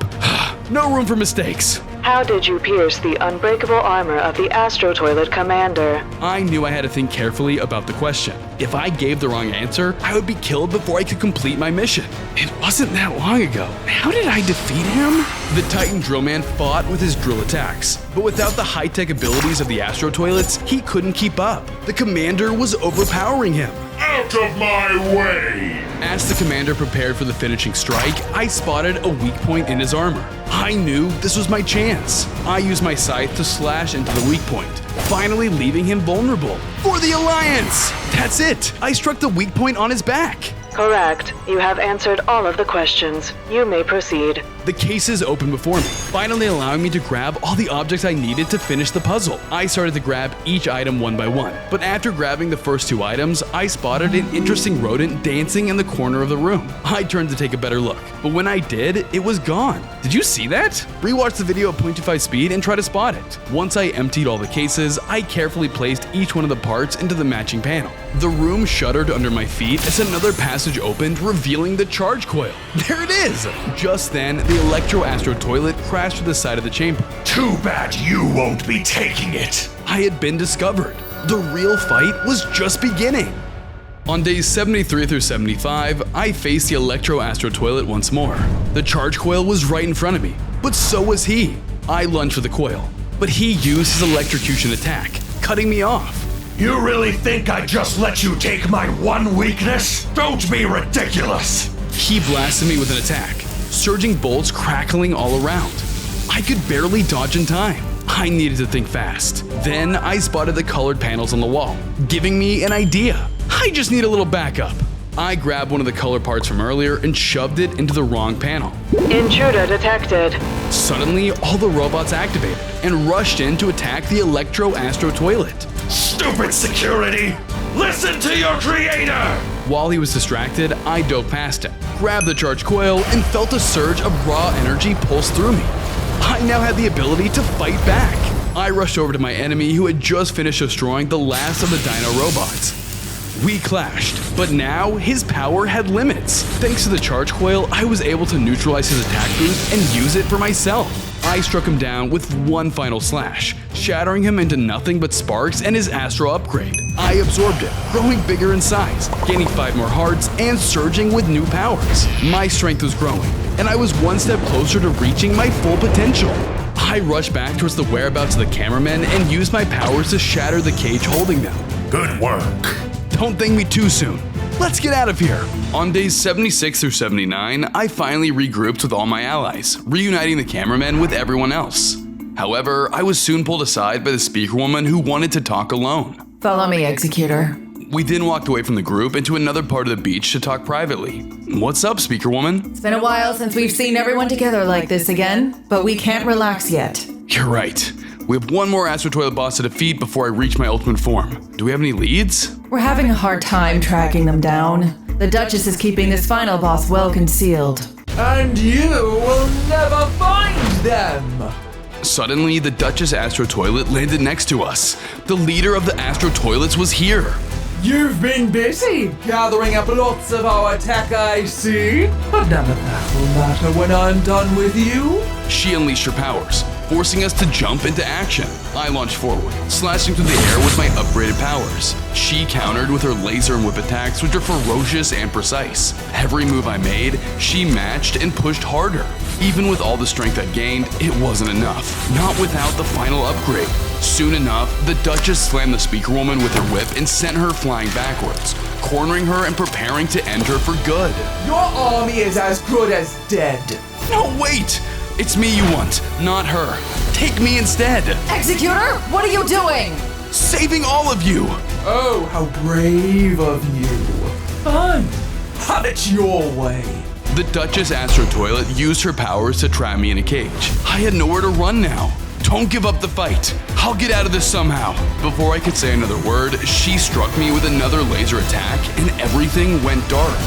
No room for mistakes. How did you pierce the unbreakable armor of the Astro Toilet Commander? I knew I had to think carefully about the question. If I gave the wrong answer, I would be killed before I could complete my mission. It wasn't that long ago. How did I defeat him? The Titan Drillman fought with his drill attacks, but without the high-tech abilities of the Astro Toilets, he couldn't keep up. The commander was overpowering him. Out of my way! As the commander prepared for the finishing strike, I spotted a weak point in his armor. I knew this was my chance. I used my scythe to slash into the weak point, finally leaving him vulnerable. For the Alliance! That's it! I struck the weak point on his back. Correct. You have answered all of the questions. You may proceed. The cases opened before me, finally allowing me to grab all the objects I needed to finish the puzzle. I started to grab each item one by one, but after grabbing the first 2 items, I spotted an interesting rodent dancing in the corner of the room. I turned to take a better look, but when I did, it was gone. Did you see that? Rewatch the video at 0.25 speed and try to spot it. Once I emptied all the cases, I carefully placed each one of the parts into the matching panel. The room shuddered under my feet as another passage opened, revealing the charge coil. There it is! Just then, the Electro Astro Toilet crashed to the side of the chamber. Too bad you won't be taking it. I had been discovered. The real fight was just beginning. On days 73 through 75, I faced the Electro Astro Toilet once more. The charge coil was right in front of me, but so was he. I lunged for the coil, but he used his electrocution attack, cutting me off. You really think I just let you take my one weakness? Don't be ridiculous! He blasted me with an attack, surging bolts crackling all around. I could barely dodge in time. I needed to think fast. Then I spotted the colored panels on the wall, giving me an idea. I just need a little backup. I grabbed one of the color parts from earlier and shoved it into the wrong panel. Intruder detected. Suddenly, all the robots activated and rushed in to attack the Electro Astro Toilet. Stupid security! Listen to your creator! While he was distracted, I dove past him, grabbed the charge coil, and felt a surge of raw energy pulse through me. I now had the ability to fight back. I rushed over to my enemy who had just finished destroying the last of the dino robots. We clashed, but now his power had limits. Thanks to the charge coil, I was able to neutralize his attack boost and use it for myself. I struck him down with one final slash, shattering him into nothing but sparks and his Astro upgrade. I absorbed it, growing bigger in size, gaining 5 more hearts, and surging with new powers. My strength was growing, and I was one step closer to reaching my full potential. I rushed back towards the whereabouts of the cameramen and used my powers to shatter the cage holding them. Good work. Don't thank me too soon. Let's get out of here. On days 76 through 79, I finally regrouped with all my allies, reuniting the cameramen with everyone else. However, I was soon pulled aside by the Speakerwoman who wanted to talk alone. Follow me, Executor. We then walked away from the group into another part of the beach to talk privately. What's up, Speakerwoman? It's been a while since we've seen everyone together like this again, but we can't relax yet. You're right. We have one more Astro Toilet boss to defeat before I reach my ultimate form. Do we have any leads? We're having a hard time tracking them down. The Duchess is keeping this final boss well concealed. And you will never find them! Suddenly, the Duchess Astro Toilet landed next to us. The leader of the Astro Toilets was here. You've been busy gathering up lots of our tech, I see. But none of that will matter when I'm done with you. She unleashed her powers, forcing us to jump into action. I launched forward, slashing through the air with my upgraded powers. She countered with her laser and whip attacks, which are ferocious and precise. Every move I made, she matched and pushed harder. Even with all the strength I gained, it wasn't enough. Not without the final upgrade. Soon enough, the Duchess slammed the Speakerwoman with her whip and sent her flying backwards, cornering her and preparing to end her for good. Your army is as good as dead. No, wait! It's me you want, not her. Take me instead. Executor, what are you doing? Saving all of you. Oh, how brave of you. Fine. Have it your way. The Duchess Astro Toilet used her powers to trap me in a cage. I had nowhere to run now. Don't give up the fight. I'll get out of this somehow. Before I could say another word, she struck me with another laser attack and everything went dark.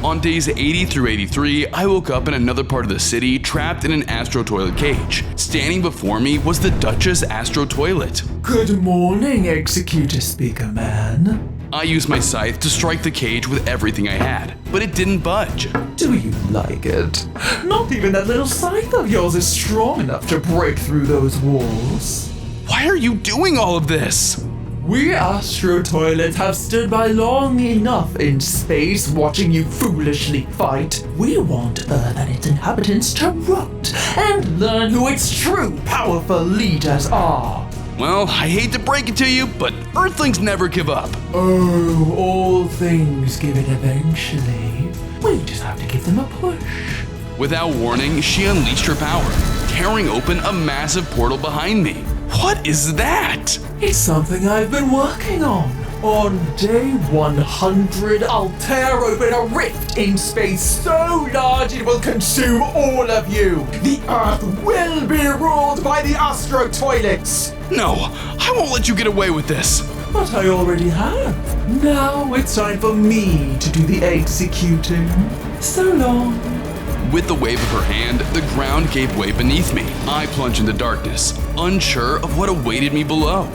On days 80 through 83, I woke up in another part of the city, trapped in an Astro Toilet cage. Standing before me was the Duchess Astro Toilet. Good morning, Executor Speakerman. I used my scythe to strike the cage with everything I had, but it didn't budge. Do you like it? Not even that little scythe of yours is strong enough to break through those walls. Why are you doing all of this? We Astro Toilets have stood by long enough in space watching you foolishly fight. We want Earth and its inhabitants to rot and learn who its true powerful leaders are. Well, I hate to break it to you, but Earthlings never give up. Oh, all things give it eventually. We just have to give them a push. Without warning, she unleashed her power, tearing open a massive portal behind me. What is that? It's something I've been working on. On day 100, I'll tear open a rift in space so large it will consume all of you. The Earth will be ruled by the Astro Toilets. No, I won't let you get away with this. But I already have. Now it's time for me to do the executing. So long. With the wave of her hand, the ground gave way beneath me. I plunged into darkness, unsure of what awaited me below.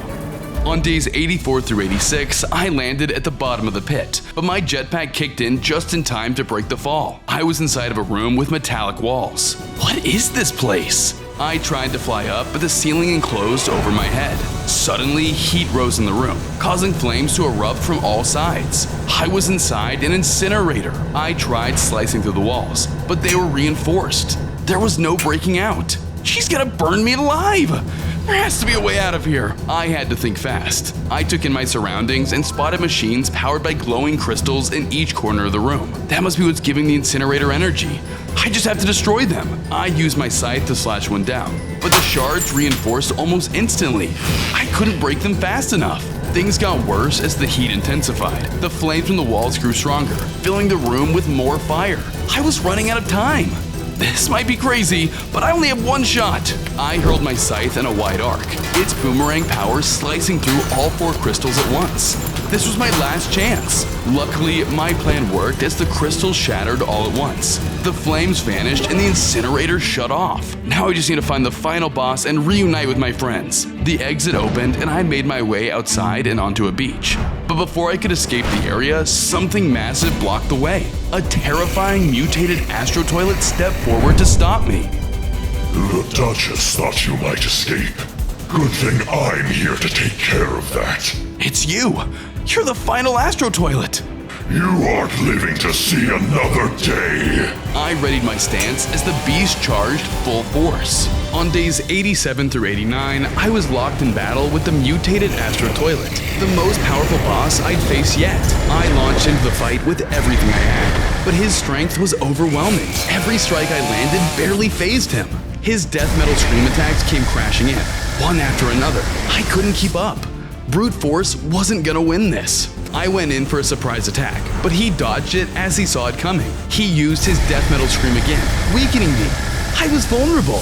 On days 84 through 86, I landed at the bottom of the pit, but my jetpack kicked in just in time to break the fall. I was inside of a room with metallic walls. What is this place? I tried to fly up, but the ceiling enclosed over my head. Suddenly, heat rose in the room, causing flames to erupt from all sides. I was inside an incinerator. I tried slicing through the walls, but they were reinforced. There was no breaking out. She's gonna burn me alive! There has to be a way out of here. I had to think fast. I took in my surroundings and spotted machines powered by glowing crystals in each corner of the room. That must be what's giving the incinerator energy. I just have to destroy them. I used my scythe to slash one down, but the shards reinforced almost instantly. I couldn't break them fast enough. Things got worse as the heat intensified. The flames from the walls grew stronger, filling the room with more fire. I was running out of time. This might be crazy, but I only have one shot. I hurled my scythe in a wide arc, its boomerang power slicing through all 4 crystals at once. This was my last chance. Luckily, my plan worked as the crystals shattered all at once. The flames vanished and the incinerator shut off. Now I just need to find the final boss and reunite with my friends. The exit opened and I made my way outside and onto a beach. But before I could escape the area, something massive blocked the way. A terrifying mutated Astro Toilet stepped forward to stop me. The Duchess thought you might escape. Good thing I'm here to take care of that. It's you! You're the final Astro Toilet! You aren't living to see another day. I readied my stance as the beast charged full force. On days 87 through 89, I was locked in battle with the mutated Astro Toilet, the most powerful boss I'd faced yet. I launched into the fight with everything I had, but his strength was overwhelming. Every strike I landed barely phased him. His death metal scream attacks came crashing in, one after another. I couldn't keep up. Brute force wasn't gonna win this. I went in for a surprise attack, but he dodged it as he saw it coming. He used his death metal scream again, weakening me. I was vulnerable.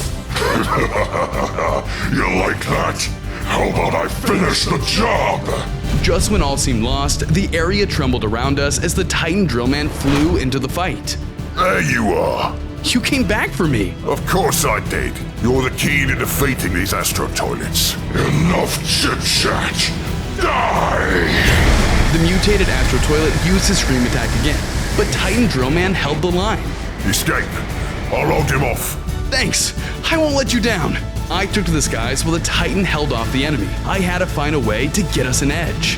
You like that? How about I finish the job? Just when all seemed lost, the area trembled around us as the Titan Drillman flew into the fight. There you are. You came back for me. Of course I did. You're the key to defeating these Astro Toilets. Enough chit-chat. Die! The mutated Astro Toilet used his scream attack again, but Titan Drillman held the line. Escape. I'll hold him off. Thanks, I won't let you down. I took to the skies while the Titan held off the enemy. I had to find a way to get us an edge.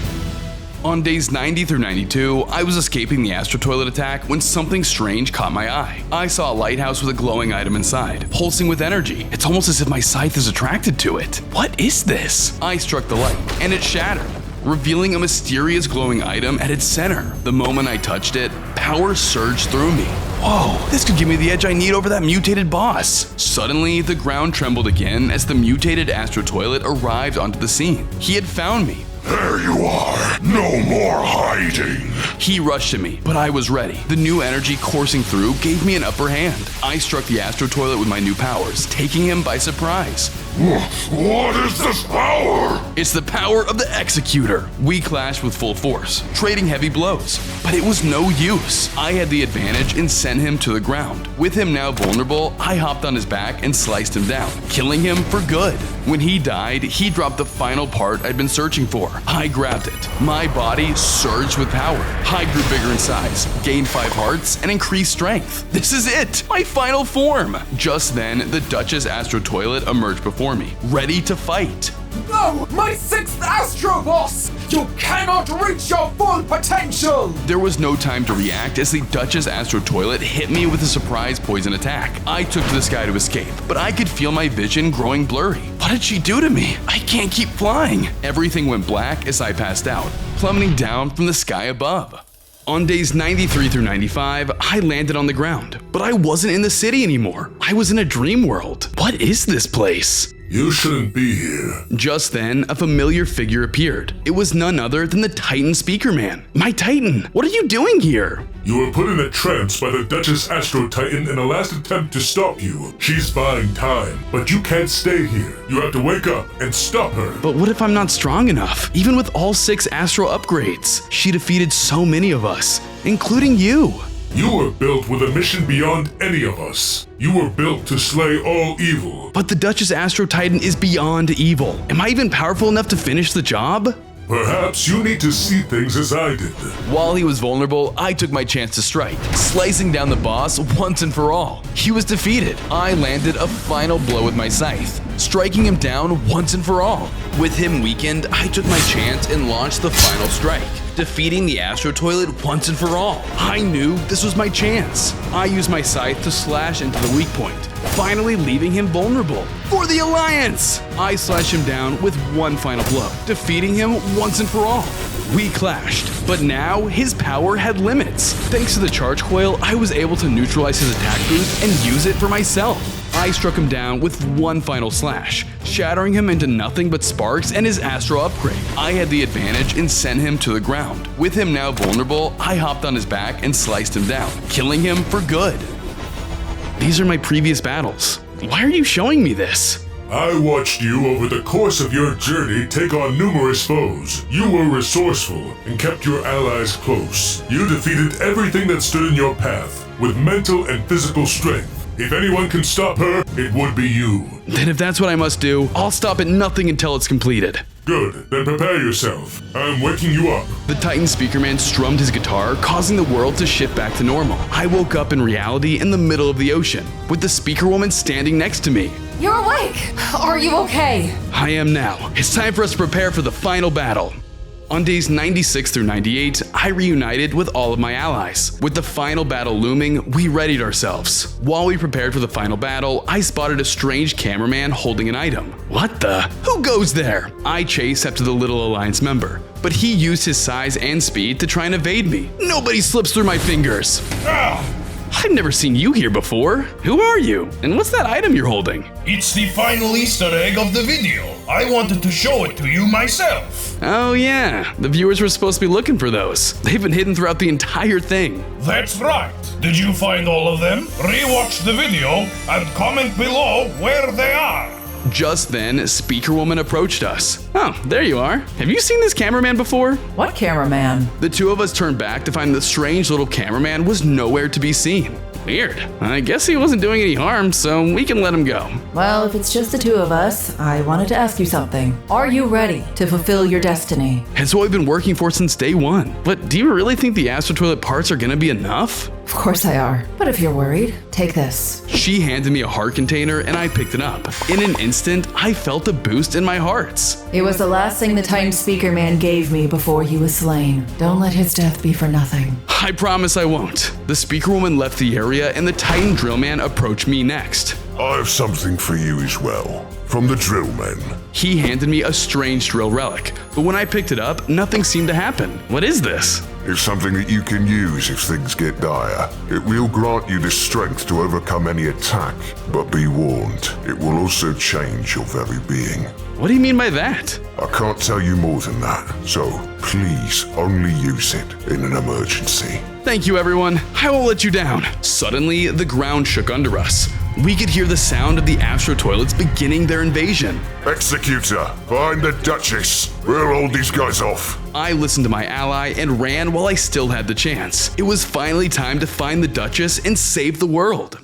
On days 90 through 92, I was escaping the Astro Toilet attack when something strange caught my eye. I saw a lighthouse with a glowing item inside, pulsing with energy. It's almost as if my scythe is attracted to it. What is this? I struck the light, and it shattered, revealing a mysterious glowing item at its center. The moment I touched it, power surged through me. Whoa, this could give me the edge I need over that mutated boss. Suddenly, the ground trembled again as the mutated Astro Toilet arrived onto the scene. He had found me. There you are. No more hiding. He rushed at me, but I was ready. The new energy coursing through gave me an upper hand. I struck the Astro Toilet with my new powers, taking him by surprise. What is this power? It's the power of the Executor. We clashed with full force, trading heavy blows, but it was no use. I had the advantage and sent him to the ground. With him now vulnerable, I hopped on his back and sliced him down, killing him for good. When he died, he dropped the final part I'd been searching for. I grabbed it. My body surged with power. I grew bigger in size, gained 5 hearts, and increased strength. This is it, my final form. Just then, the Duchess Astro Toilet emerged before me, ready to fight. No! My 6th Astro Boss! You cannot reach your full potential! There was no time to react as the Duchess Astro Toilet hit me with a surprise poison attack. I took to the sky to escape, but I could feel my vision growing blurry. What did she do to me? I can't keep flying. Everything went black as I passed out, plummeting down from the sky above. On days 93 through 95, I landed on the ground, but I wasn't in the city anymore. I was in a dream world. What is this place? You shouldn't be here. Just then, a familiar figure appeared. It was none other than the Titan Speakerman. My Titan, what are you doing here? You were put in a trance by the Duchess Astro Titan in a last attempt to stop you. She's buying time, but you can't stay here. You have to wake up and stop her. But what if I'm not strong enough? Even with all 6 Astro upgrades, she defeated so many of us, including you. You were built with a mission beyond any of us. You were built to slay all evil. But the Duchess Astro Titan is beyond evil. Am I even powerful enough to finish the job? Perhaps you need to see things as I did. While he was vulnerable, I took my chance to strike, slicing down the boss once and for all. He was defeated. I landed a final blow with my scythe, striking him down once and for all. With him weakened, I took my chance and launched the final strike, defeating the Astro Toilet once and for all. I knew this was my chance. I used my scythe to slash into the weak point, finally leaving him vulnerable. For the Alliance! I slashed him down with one final blow, defeating him once and for all. We clashed, but now his power had limits. Thanks to the charge coil, I was able to neutralize his attack boost and use it for myself. I struck him down with one final slash, shattering him into nothing but sparks and his Astro upgrade. I had the advantage and sent him to the ground. With him now vulnerable, I hopped on his back and sliced him down, killing him for good. These are my previous battles. Why are you showing me this? I watched you over the course of your journey take on numerous foes. You were resourceful and kept your allies close. You defeated everything that stood in your path with mental and physical strength. If anyone can stop her, it would be you. Then if that's what I must do, I'll stop at nothing until it's completed. Good, then prepare yourself. I'm waking you up. The Titan Speakerman strummed his guitar, causing the world to shift back to normal. I woke up in reality in the middle of the ocean, with the Speakerwoman standing next to me. You're awake! Are you okay? I am now. It's time for us to prepare for the final battle. On days 96 through 98, I reunited with all of my allies. With the final battle looming, we readied ourselves. While we prepared for the final battle, I spotted a strange cameraman holding an item. What the? Who goes there? I chased after the little Alliance member, but he used his size and speed to try and evade me. Nobody slips through my fingers. I've never seen you here before. Who are you? And what's that item you're holding? It's the final Easter egg of the video. I wanted to show it to you myself. Oh yeah, the viewers were supposed to be looking for those. They've been hidden throughout the entire thing. That's right. Did you find all of them? Rewatch the video and comment below where they are. Just then, Speakerwoman approached us. Oh, there you are. Have you seen this cameraman before? What cameraman? The two of us turned back to find the strange little cameraman was nowhere to be seen. Weird. I guess he wasn't doing any harm, so we can let him go. Well, if it's just the two of us, I wanted to ask you something. Are you ready to fulfill your destiny? It's what we've been working for since day one. But do you really think the Astro Toilet parts are gonna be enough? Of course they are. But if you're worried, take this. She handed me a heart container and I picked it up. In an instant, I felt a boost in my hearts. It was the last thing the Titan Speakerman gave me before he was slain. Don't let his death be for nothing. I promise I won't. The Speaker Woman left the area and the Titan Drillman approached me next. I have something for you as well. From the Drillmen. He handed me a strange drill relic, but when I picked it up, nothing seemed to happen. What is this? It's something that you can use if things get dire. It will grant you the strength to overcome any attack, but be warned, it will also change your very being. What do you mean by that? I can't tell you more than that, so please only use it in an emergency. Thank you, everyone. I won't let you down. Suddenly, the ground shook under us. We could hear the sound of the Astro Toilets beginning their invasion. Executor, find the Duchess. We'll hold these guys off. I listened to my ally and ran while I still had the chance. It was finally time to find the Duchess and save the world.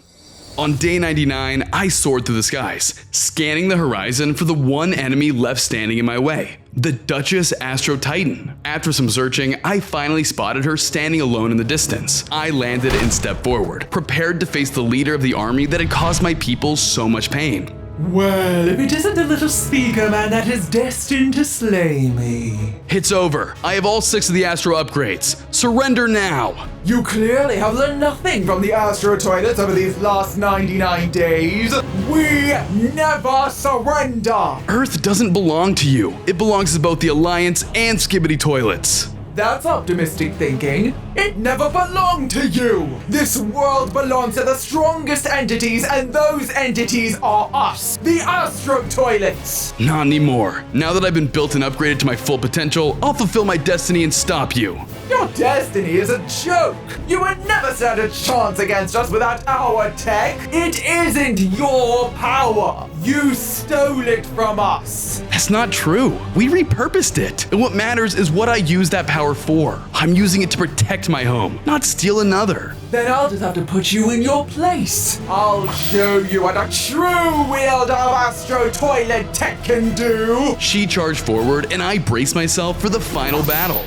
On day 99, I soared through the skies, scanning the horizon for the one enemy left standing in my way, the Duchess Astro Titan. After some searching, I finally spotted her standing alone in the distance. I landed and stepped forward, prepared to face the leader of the army that had caused my people so much pain. Well, if it isn't the little Speakerman that is destined to slay me. It's over. I have all 6 of the Astro upgrades. Surrender now. You clearly have learned nothing from the Astro Toilets over these last 99 days. We never surrender. Earth doesn't belong to you. It belongs to both the Alliance and Skibbity Toilets. That's optimistic thinking. It never belonged to you. This world belongs to the strongest entities, and those entities are us, the Astro Toilets. Not anymore. Now that I've been built and upgraded to my full potential, I'll fulfill my destiny and stop you. Your destiny is a joke. You would never stand a chance against us without our tech. It isn't your power. You stole it from us. That's not true. We repurposed it. And what matters is what I use that power for. I'm using it to protect my home, not steal another. Then I'll just have to put you in your place. I'll show you what a true wielder of Astro Toilet tech can do. She charged forward and I braced myself for the final battle.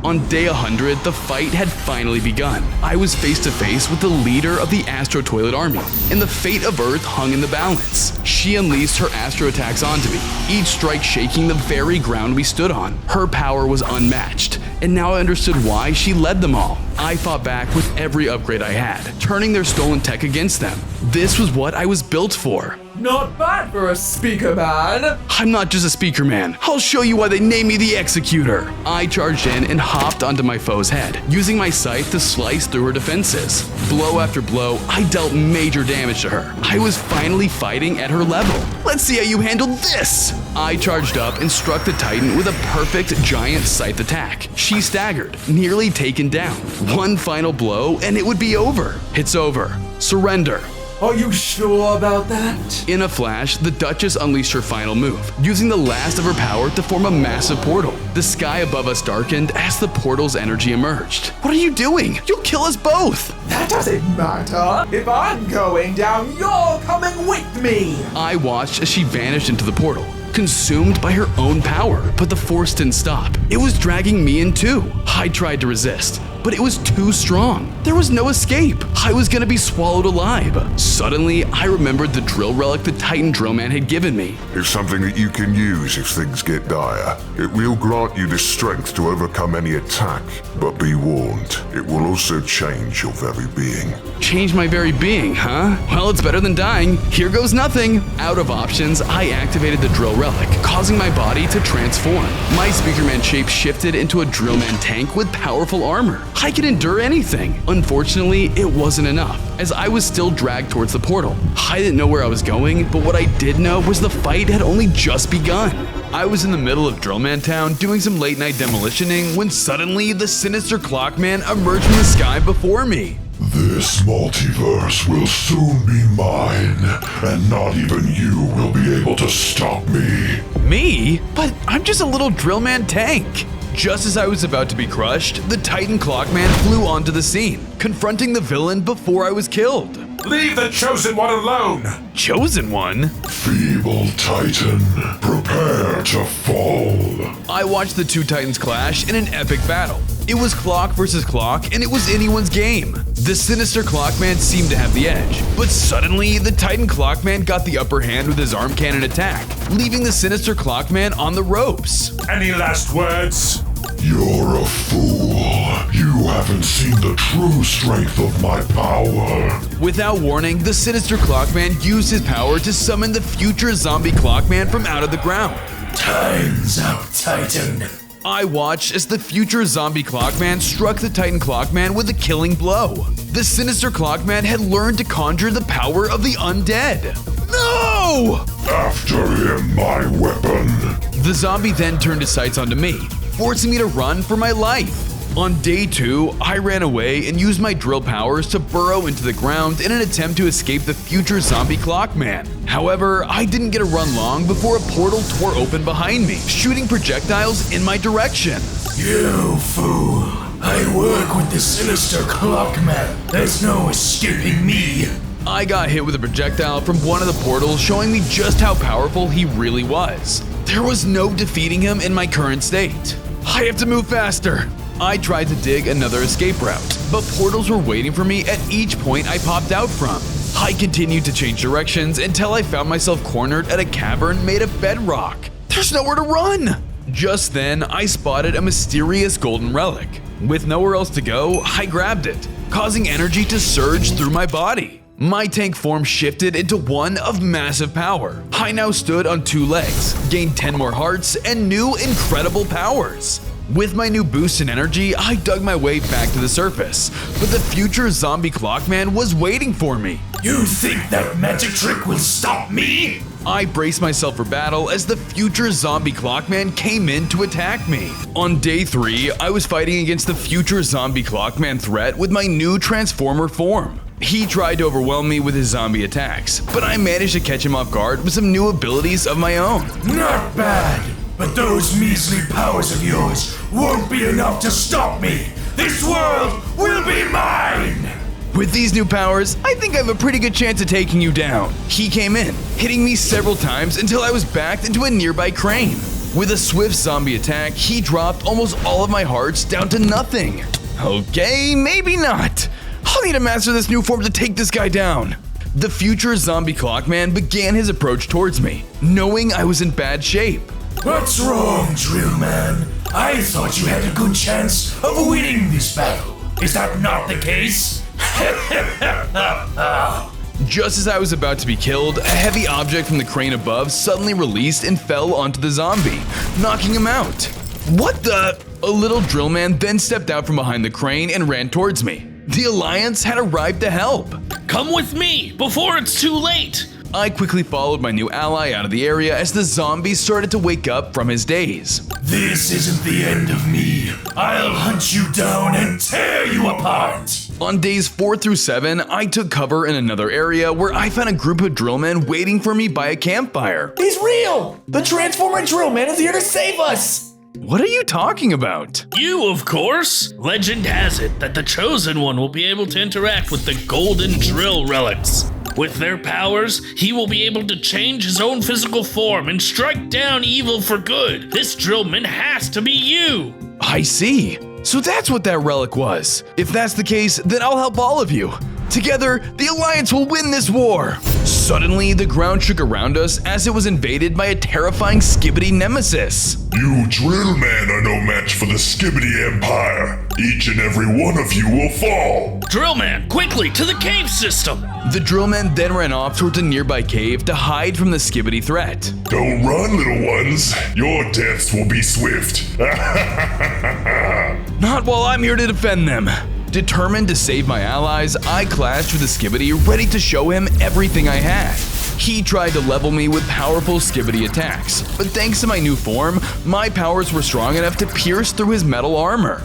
On day 100, the fight had finally begun. I was face to face with the leader of the Astro Toilet army, and the fate of Earth hung in the balance. She unleashed her Astro attacks onto me, each strike shaking the very ground we stood on. Her power was unmatched, and now I understood why she led them all. I fought back with every upgrade I had, turning their stolen tech against them. This was what I was built for. Not bad for a Speakerman. I'm not just a Speakerman. I'll show you why they named me the Executor. I charged in and hopped onto my foe's head, using my scythe to slice through her defenses. Blow after blow, I dealt major damage to her. I was finally fighting at her level. Let's see how you handle this. I charged up and struck the Titan with a perfect giant scythe attack. She staggered, nearly taken down. One final blow and it would be over. It's over. Surrender. Are you sure about that? In a flash, the Duchess unleashed her final move, using the last of her power to form a massive portal. The sky above us darkened as the portal's energy emerged. What are you doing? You'll kill us both! That doesn't matter. If I'm going down, you're coming with me. I watched as she vanished into the portal, consumed by her own power, but the force didn't stop. It was dragging me in too. I tried to resist, but it was too strong. There was no escape. I was gonna be swallowed alive. Suddenly, I remembered the drill relic the Titan Drillman had given me. It's something that you can use if things get dire. It will grant you the strength to overcome any attack, but be warned, it will also change your very being. Change my very being, huh? Well, it's better than dying. Here goes nothing. Out of options, I activated the drill relic, causing my body to transform. My Speakerman shape shifted into a Drillman tank with powerful armor. I could endure anything. Unfortunately, it wasn't enough, as I was still dragged towards the portal. I didn't know where I was going, but what I did know was the fight had only just begun. I was in the middle of Drillman Town doing some late night demolitioning when suddenly the sinister Clockman emerged from the sky before me. This multiverse will soon be mine, and not even you will be able to stop me. Me? But I'm just a little Drillman tank. Just as I was about to be crushed, the Titan Clockman flew onto the scene, confronting the villain before I was killed. Leave the Chosen One alone! Chosen One? Feeble Titan, prepare to fall. I watched the two Titans clash in an epic battle. It was clock versus clock, and it was anyone's game. The sinister Clockman seemed to have the edge, but suddenly the Titan Clockman got the upper hand with his arm cannon attack, leaving the sinister Clockman on the ropes. Any last words? You're a fool. You haven't seen the true strength of my power. Without warning, the sinister Clockman used his power to summon the future zombie Clockman from out of the ground. Time's up, Titan. I watched as the future zombie Clockman struck the Titan Clockman with a killing blow. The sinister Clockman had learned to conjure the power of the undead. No! After him, my weapon. The zombie then turned his sights onto me, forcing me to run for my life. On day 2, I ran away and used my drill powers to burrow into the ground in an attempt to escape the future zombie Clockman. However, I didn't get to run long before a portal tore open behind me, shooting projectiles in my direction. You fool! I work with the sinister Clockman. There's no escaping me. I got hit with a projectile from one of the portals, showing me just how powerful he really was. There was no defeating him in my current state. I have to move faster. I tried to dig another escape route, but portals were waiting for me at each point I popped out from. I continued to change directions until I found myself cornered at a cavern made of bedrock. There's nowhere to run! Just then, I spotted a mysterious golden relic. With nowhere else to go, I grabbed it, causing energy to surge through my body. My tank form shifted into one of massive power. I now stood on 2 legs, gained 10 more hearts, and new incredible powers. With my new boost in energy, I dug my way back to the surface, but the future zombie Clockman was waiting for me. You think that magic trick will stop me? I braced myself for battle as the future zombie Clockman came in to attack me. On day 3, I was fighting against the future zombie Clockman threat with my new Transformer form. He tried to overwhelm me with his zombie attacks, but I managed to catch him off guard with some new abilities of my own. Not bad, but those measly powers of yours won't be enough to stop me. This world will be mine! With these new powers, I think I have a pretty good chance of taking you down. He came in, hitting me several times until I was backed into a nearby crane. With a swift zombie attack, he dropped almost all of my hearts down to nothing. Okay, maybe not. I'll need to master this new form to take this guy down. The future zombie Clockman began his approach towards me, knowing I was in bad shape. What's wrong, Drill Man? I thought you had a good chance of winning this battle. Is that not the case? Just as I was about to be killed, a heavy object from the crane above suddenly released and fell onto the zombie, knocking him out. What the? A little drill man then stepped out from behind the crane and ran towards me. The Alliance had arrived to help. Come with me before it's too late. I quickly followed my new ally out of the area as the zombie started to wake up from his daze. This isn't the end of me. I'll hunt you down and tear you apart. On days 4 through 7, I took cover in another area where I found a group of drillmen waiting for me by a campfire. He's real! The Transformer Drillman is here to save us! What are you talking about? You, of course. Legend has it that the Chosen One will be able to interact with the golden drill relics. With their powers, he will be able to change his own physical form and strike down evil for good. This drillman has to be you. I see. So that's what that relic was. If that's the case, then I'll help all of you. Together, the Alliance will win this war. Suddenly, the ground shook around us as it was invaded by a terrifying Skibbity nemesis. You drill men are no match for the Skibbity Empire. Each and every one of you will fall. Drillman, quickly to the cave system. The drillman then ran off towards a nearby cave to hide from the Skibbity threat. Don't run, little ones. Your deaths will be swift. Not while I'm here to defend them. Determined to save my allies, I clashed with the Skibbity, ready to show him everything I had. He tried to level me with powerful Skibbity attacks, but thanks to my new form, my powers were strong enough to pierce through his metal armor.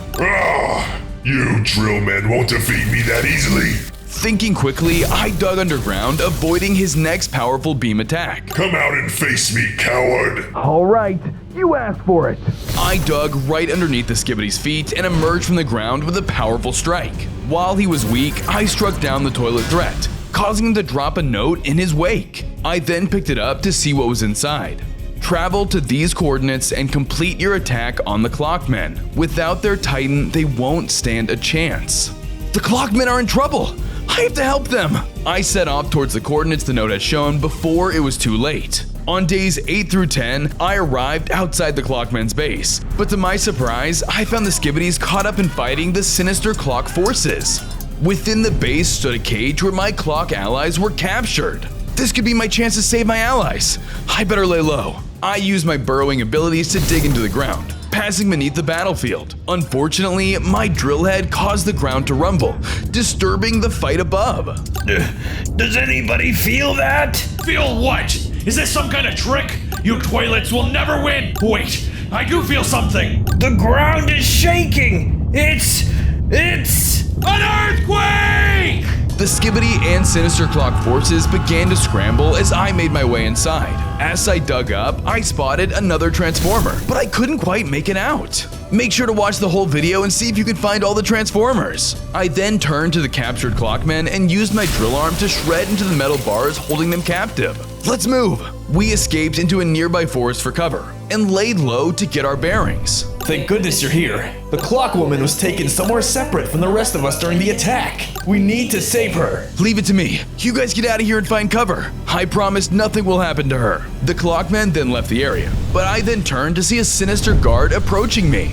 You drill men won't defeat me that easily. Thinking quickly, I dug underground, avoiding his next powerful beam attack. Come out and face me, coward. All right, You asked for it. I dug right underneath the skibbity's feet and emerged from the ground with a powerful strike. While he was weak, I struck down the toilet threat, causing him to drop a note in his wake. I then picked it up to see what was inside. Travel to these coordinates and complete your attack on the Clockmen. Without their Titan, they won't stand a chance. The Clockmen are in trouble! I have to help them! I set off towards the coordinates the note had shown before it was too late. On days 8 through 10, I arrived outside the Clockmen's base, but to my surprise, I found the skibbities caught up in fighting the sinister clock forces. Within the base stood a cage where my clock allies were captured. This could be my chance to save my allies. I better lay low. I used my burrowing abilities to dig into the ground, passing beneath the battlefield. Unfortunately, my drill head caused the ground to rumble, disturbing the fight above. Does anybody feel that? Feel what? Is this some kind of trick? You toilets will never win! Wait, I do feel something! The ground is shaking! It's an earthquake! The Skibbity and Sinister Clock forces began to scramble as I made my way inside. As I dug up, I spotted another transformer, but I couldn't quite make it out. Make sure to watch the whole video and see if you can find all the transformers. I then turned to the captured Clockmen and used my drill arm to shred into the metal bars holding them captive. Let's move! We escaped into a nearby forest for cover and laid low to get our bearings. Thank goodness you're here. The Clockwoman was taken somewhere separate from the rest of us during the attack. We need to save her. Leave it to me. You guys get out of here and find cover. I promise nothing will happen to her. The Clockmen then left the area, but I then turned to see a sinister guard approaching me.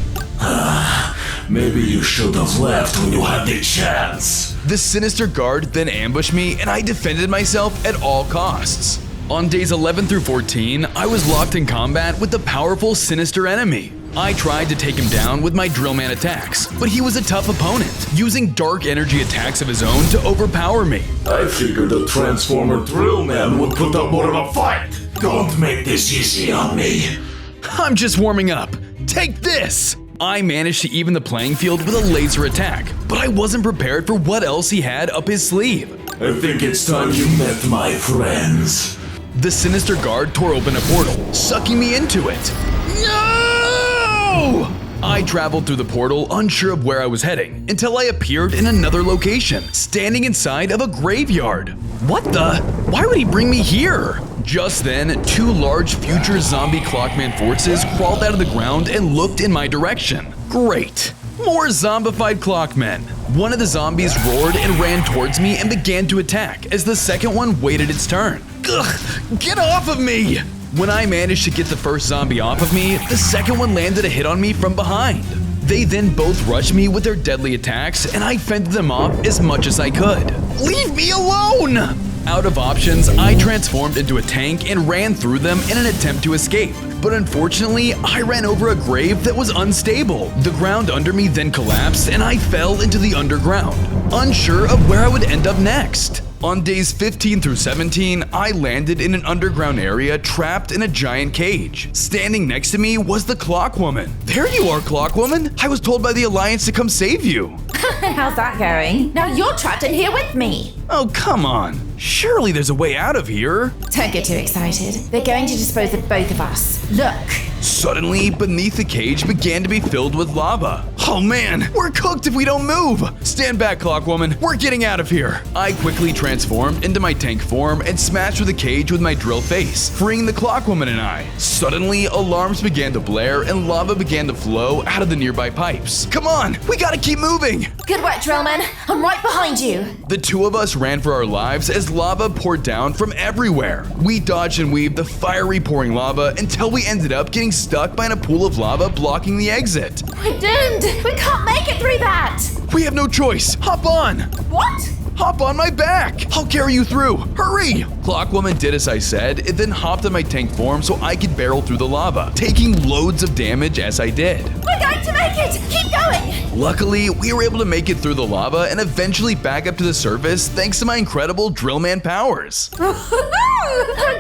Maybe you should have left when you had the chance. The sinister guard then ambushed me and I defended myself at all costs. On days 11 through 14, I was locked in combat with the powerful sinister enemy. I tried to take him down with my Drillman attacks, but he was a tough opponent, using dark energy attacks of his own to overpower me. I figured the Transformer Drillman would put up more of a fight. Don't make this easy on me. I'm just warming up. Take this! I managed to even the playing field with a laser attack, but I wasn't prepared for what else he had up his sleeve. I think it's time you met my friends. The sinister guard tore open a portal, sucking me into it. No! I traveled through the portal, unsure of where I was heading, until I appeared in another location, standing inside of a graveyard. What the? Why would he bring me here? Just then, two large future zombie Clockman forces crawled out of the ground and looked in my direction. Great! More zombified Clockmen. One of the zombies roared and ran towards me and began to attack as the second one waited its turn. Ugh! Get off of me! When I managed to get the first zombie off of me, the second one landed a hit on me from behind. They then both rushed me with their deadly attacks and I fended them off as much as I could. Leave me alone! Out of options, I transformed into a tank and ran through them in an attempt to escape. But unfortunately, I ran over a grave that was unstable. The ground under me then collapsed and I fell into the underground, unsure of where I would end up next. On days 15 through 17, I landed in an underground area trapped in a giant cage. Standing next to me was the Clockwoman. There you are, Clockwoman. I was told by the Alliance to come save you. How's that going? Now you're trapped in here with me. Oh, come on. Surely there's a way out of here. Don't get too excited. They're going to dispose of both of us. Look. Suddenly, beneath the cage began to be filled with lava. Oh man, we're cooked if we don't move! Stand back, Clockwoman, we're getting out of here! I quickly transformed into my tank form and smashed through the cage with my drill face, freeing the Clockwoman and I. Suddenly, alarms began to blare and lava began to flow out of the nearby pipes. Come on, we gotta keep moving! Good work, Drillman. I'm right behind you. The two of us ran for our lives as lava poured down from everywhere. We dodged and weaved the fiery pouring lava until we ended up getting stuck by a pool of lava blocking the exit. We're doomed! We can't make it through that! We have no choice! Hop on! What? Hop on my back! I'll carry you through! Hurry! Clockwoman did as I said, and then hopped on my tank form so I could barrel through the lava, taking loads of damage as I did. We're going to make it! Keep going! Luckily, we were able to make it through the lava and eventually back up to the surface thanks to my incredible Drillman powers. Good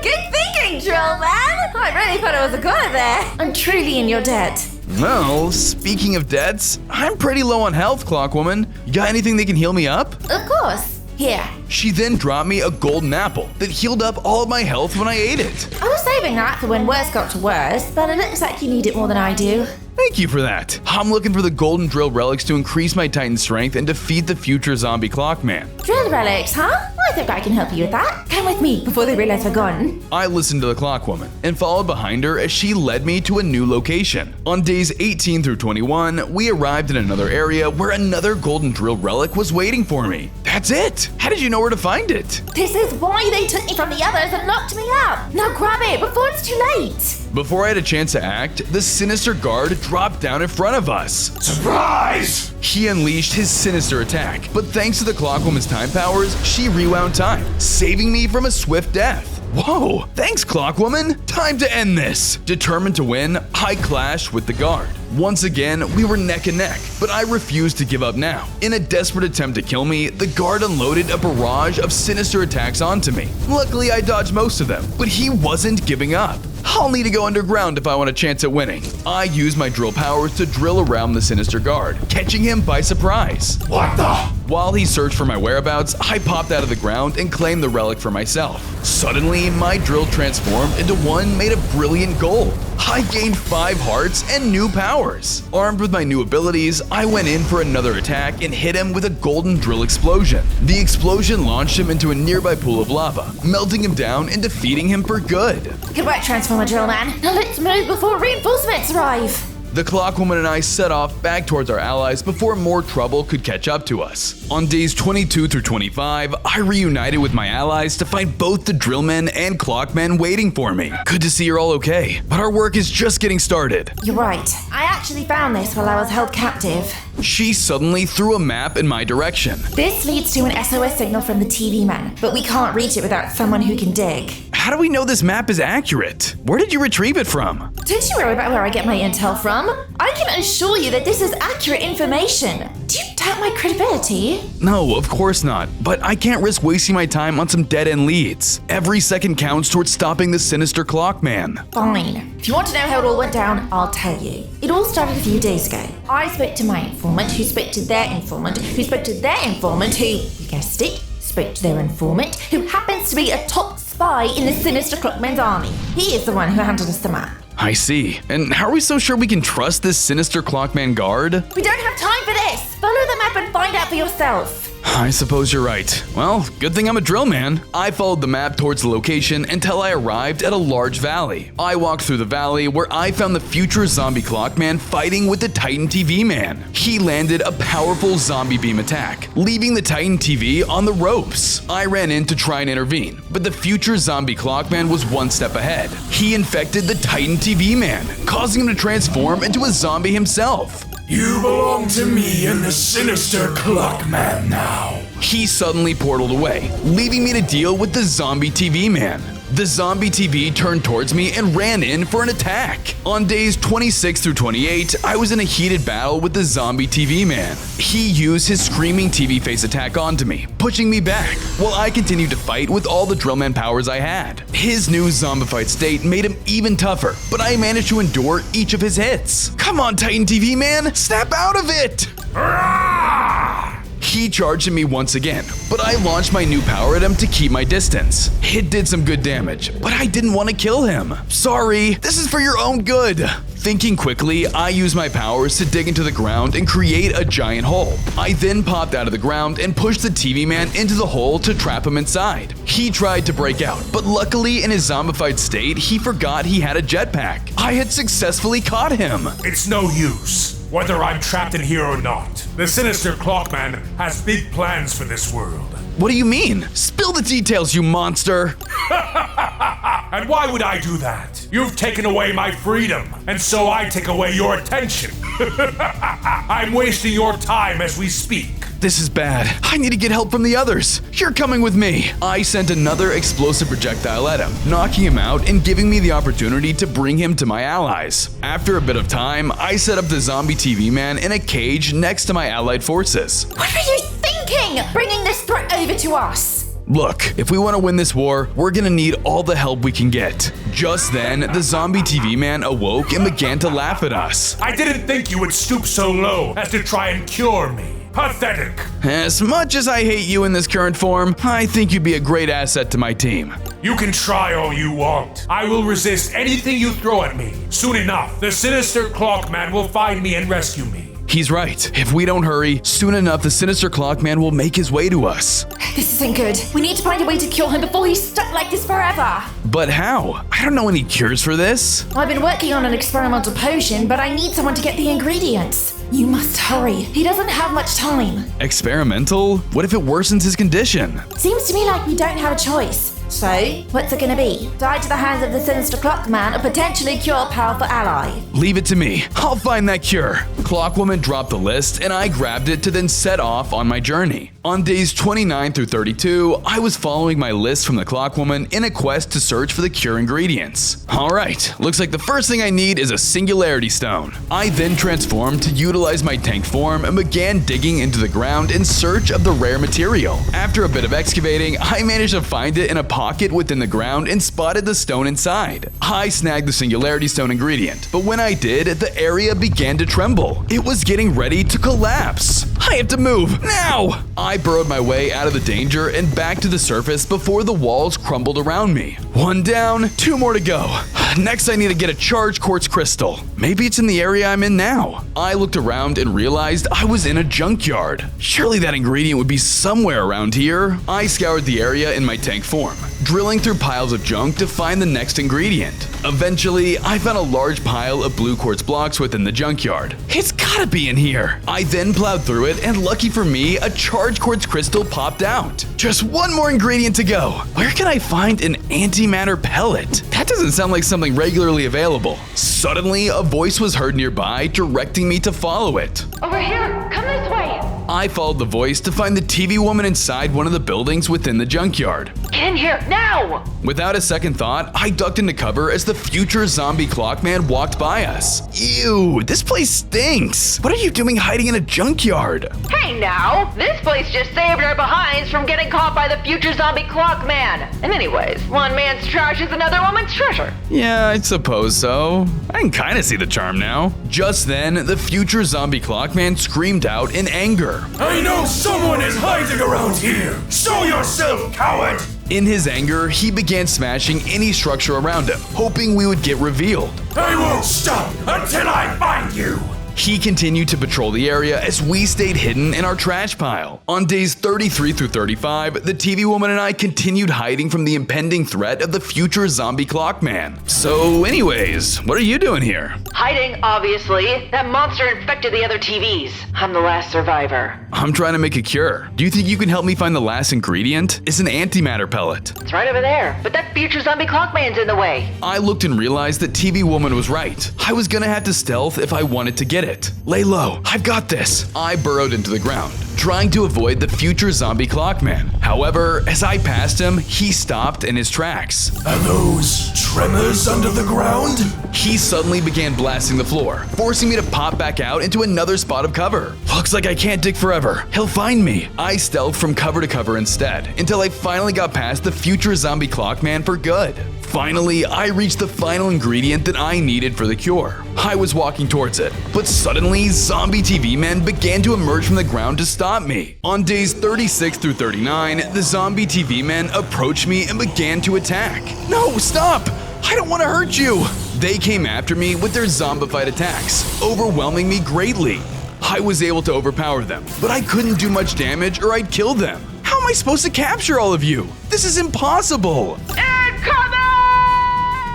thinking, Drillman! I really thought I was a goner there. I'm truly in your debt. Well, speaking of debts, I'm pretty low on health, Clockwoman. You got anything that can heal me up? Of course. Here. She then dropped me a golden apple that healed up all of my health when I ate it. I was saving that for when worse got to worse, but it looks like you need it more than I do. Thank you for that. I'm looking for the golden drill relics to increase my Titan strength and defeat the future zombie Clockman. Drill relics, huh? I think I can help you with that. Come with me before they realize we're gone. I listened to the Clockwoman and followed behind her as she led me to a new location. On days 18 through 21, we arrived in another area where another golden drill relic was waiting for me. That's it! How did you know where to find it? This is why they took me from the others and locked me up. Now grab it before it's too late. Before I had a chance to act, the sinister guard dropped down in front of us. Surprise! He unleashed his sinister attack, but thanks to the Clockwoman's time powers, she rewound time, saving me from a swift death. Whoa, thanks Clockwoman! Time to end this! Determined to win, I clashed with the guard. Once again, we were neck and neck, but I refused to give up now. In a desperate attempt to kill me, the guard unloaded a barrage of sinister attacks onto me. Luckily, I dodged most of them, but he wasn't giving up. I'll need to go underground if I want a chance at winning. I used my drill powers to drill around the sinister guard, catching him by surprise. What the? While he searched for my whereabouts, I popped out of the ground and claimed the relic for myself. Suddenly, my drill transformed into one made of brilliant gold. I gained 5 hearts and new powers. Armed with my new abilities, I went in for another attack and hit him with a golden drill explosion. The explosion launched him into a nearby pool of lava, melting him down and defeating him for good. Good work, Transformer Drill Man. Now let's move before reinforcements arrive. The Clockwoman and I set off back towards our allies before more trouble could catch up to us. On days 22 through 25, I reunited with my allies to find both the Drillmen and Clockmen waiting for me. Good to see you're all okay, but our work is just getting started. You're right. I actually found this while I was held captive. She suddenly threw a map in my direction. This leads to an SOS signal from the TV man, but we can't reach it without someone who can dig. How do we know this map is accurate? Where did you retrieve it from? Don't you worry about where I get my intel from. I can assure you that this is accurate information. Do you doubt my credibility? No, of course not. But I can't risk wasting my time on some dead-end leads. Every second counts towards stopping the sinister Clockman. Fine. If you want to know how it all went down, I'll tell you. It all started a few days ago. I spoke to my informant, who spoke to their informant, who spoke to their informant, who, you guessed it, spoke to their informant, who happens to be a top spy in the sinister Clockman's army. He is the one who handed us the map. I see. And how are we so sure we can trust this sinister Clockman guard? We don't have time for this! Follow the map and find out for yourself. I suppose you're right. Well, good thing I'm a drill man. I followed the map towards the location until I arrived at a large valley. I walked through the valley where I found the future zombie Clockman fighting with the Titan TV man. He landed a powerful zombie beam attack, leaving the Titan TV on the ropes. I ran in to try and intervene, but the future zombie Clockman was one step ahead. He infected the Titan TV man, causing him to transform into a zombie himself. You belong to me and the sinister Clockman now. He suddenly portaled away, leaving me to deal with the zombie TV man. The zombie TV turned towards me and ran in for an attack. On days 26 through 28, I was in a heated battle with the zombie TV man. He used his screaming TV face attack onto me, pushing me back, while I continued to fight with all the Drillman powers I had. His new zombified state made him even tougher, but I managed to endure each of his hits. Come on, Titan TV man, snap out of it! He charged at me once again, but I launched my new power at him to keep my distance. It did some good damage, but I didn't want to kill him. Sorry, this is for your own good. Thinking quickly, I used my powers to dig into the ground and create a giant hole. I then popped out of the ground and pushed the TV man into the hole to trap him inside. He tried to break out, but luckily in his zombified state, he forgot he had a jetpack. I had successfully caught him. It's no use. Whether I'm trapped in here or not, the sinister Clockman has big plans for this world. What do you mean? Spill the details, you monster! And why would I do that? You've taken away my freedom, and so I take away your attention. I'm wasting your time as we speak. This is bad. I need to get help from the others. You're coming with me. I sent another explosive projectile at him, knocking him out and giving me the opportunity to bring him to my allies. After a bit of time, I set up the zombie TV man in a cage next to my allied forces. What are you thinking? Bringing this threat over to us? Look, if we want to win this war, we're gonna need all the help we can get. Just then, the zombie TV man awoke and began to laugh at us. I didn't think you would stoop so low as to try and cure me. Pathetic. As much as I hate you in this current form, I think you'd be a great asset to my team. You can try all you want. I will resist anything you throw at me. Soon enough, the sinister Clockman will find me and rescue me. He's right. If we don't hurry, soon enough the sinister Clockman will make his way to us. This isn't good. We need to find a way to cure him before he's stuck like this forever. But how? I don't know any cures for this. I've been working on an experimental potion, but I need someone to get the ingredients. You must hurry. He doesn't have much time. Experimental? What if it worsens his condition? Seems to me like we don't have a choice. So, what's it gonna be? Die to the hands of the sinister Clockman, or potentially cure a powerful ally? Leave it to me. I'll find that cure. Clockwoman dropped the list, and I grabbed it to then set off on my journey. On days 29 through 32, I was following my list from the Clockwoman in a quest to search for the cure ingredients. Alright, looks like the first thing I need is a Singularity Stone. I then transformed to utilize my tank form and began digging into the ground in search of the rare material. After a bit of excavating, I managed to find it in a pocket within the ground and spotted the stone inside. I snagged the Singularity Stone ingredient, but when I did, the area began to tremble. It was getting ready to collapse. I have to move, now! I burrowed my way out of the danger and back to the surface before the walls crumbled around me. One down, 2 more to go. Next I need to get a charged quartz crystal. Maybe it's in the area I'm in now. I looked around and realized I was in a junkyard. Surely that ingredient would be somewhere around here. I scoured the area in my tank form, drilling through piles of junk to find the next ingredient. Eventually, I found a large pile of blue quartz blocks within the junkyard. It's gotta be in here. I then plowed through it, and lucky for me, a charged quartz crystal popped out. Just one more ingredient to go. Where can I find an antimatter pellet? That doesn't sound like something regularly available. Suddenly, a voice was heard nearby, directing me to follow it. Over here, come this way. I followed the voice to find the TV woman inside one of the buildings within the junkyard. Get in here, now! Without a second thought, I ducked into cover as the future zombie Clockman walked by us. Ew, this place stinks. What are you doing hiding in a junkyard? Hey now, this place just saved our behinds from getting caught by the future zombie Clockman. And anyways, one man's trash is another woman's treasure. Yeah, I suppose so. I can kind of see the charm now. Just then, the future zombie Clockman screamed out in anger. I know someone is hiding around here! Show yourself, coward! In his anger, he began smashing any structure around him, hoping we would get revealed. I won't stop until I find you! He continued to patrol the area as we stayed hidden in our trash pile. On days 33 through 35, the TV woman and I continued hiding from the impending threat of the future zombie Clockman. So anyways, what are you doing here? Hiding, obviously. That monster infected the other TVs. I'm the last survivor. I'm trying to make a cure. Do you think you can help me find the last ingredient? It's an antimatter pellet. It's right over there, but that future zombie Clockman's in the way. I looked and realized that TV woman was right. I was gonna have to stealth if I wanted to get it. Lay low, I've got this. I burrowed into the ground, trying to avoid the future zombie Clockman. However, as I passed him, he stopped in his tracks. Are those tremors under the ground? He suddenly began blasting the floor, forcing me to pop back out into another spot of cover. Looks like I can't dig forever. He'll find me. I stealthed from cover to cover instead, until I finally got past the future zombie Clockman for good. Finally, I reached the final ingredient that I needed for the cure. I was walking towards it, but suddenly, zombie TV men began to emerge from the ground to stop me. On days 36 through 39, the zombie TV men approached me and began to attack. No, stop! I don't want to hurt you! They came after me with their zombified attacks, overwhelming me greatly. I was able to overpower them, but I couldn't do much damage or I'd kill them. How am I supposed to capture all of you? This is impossible!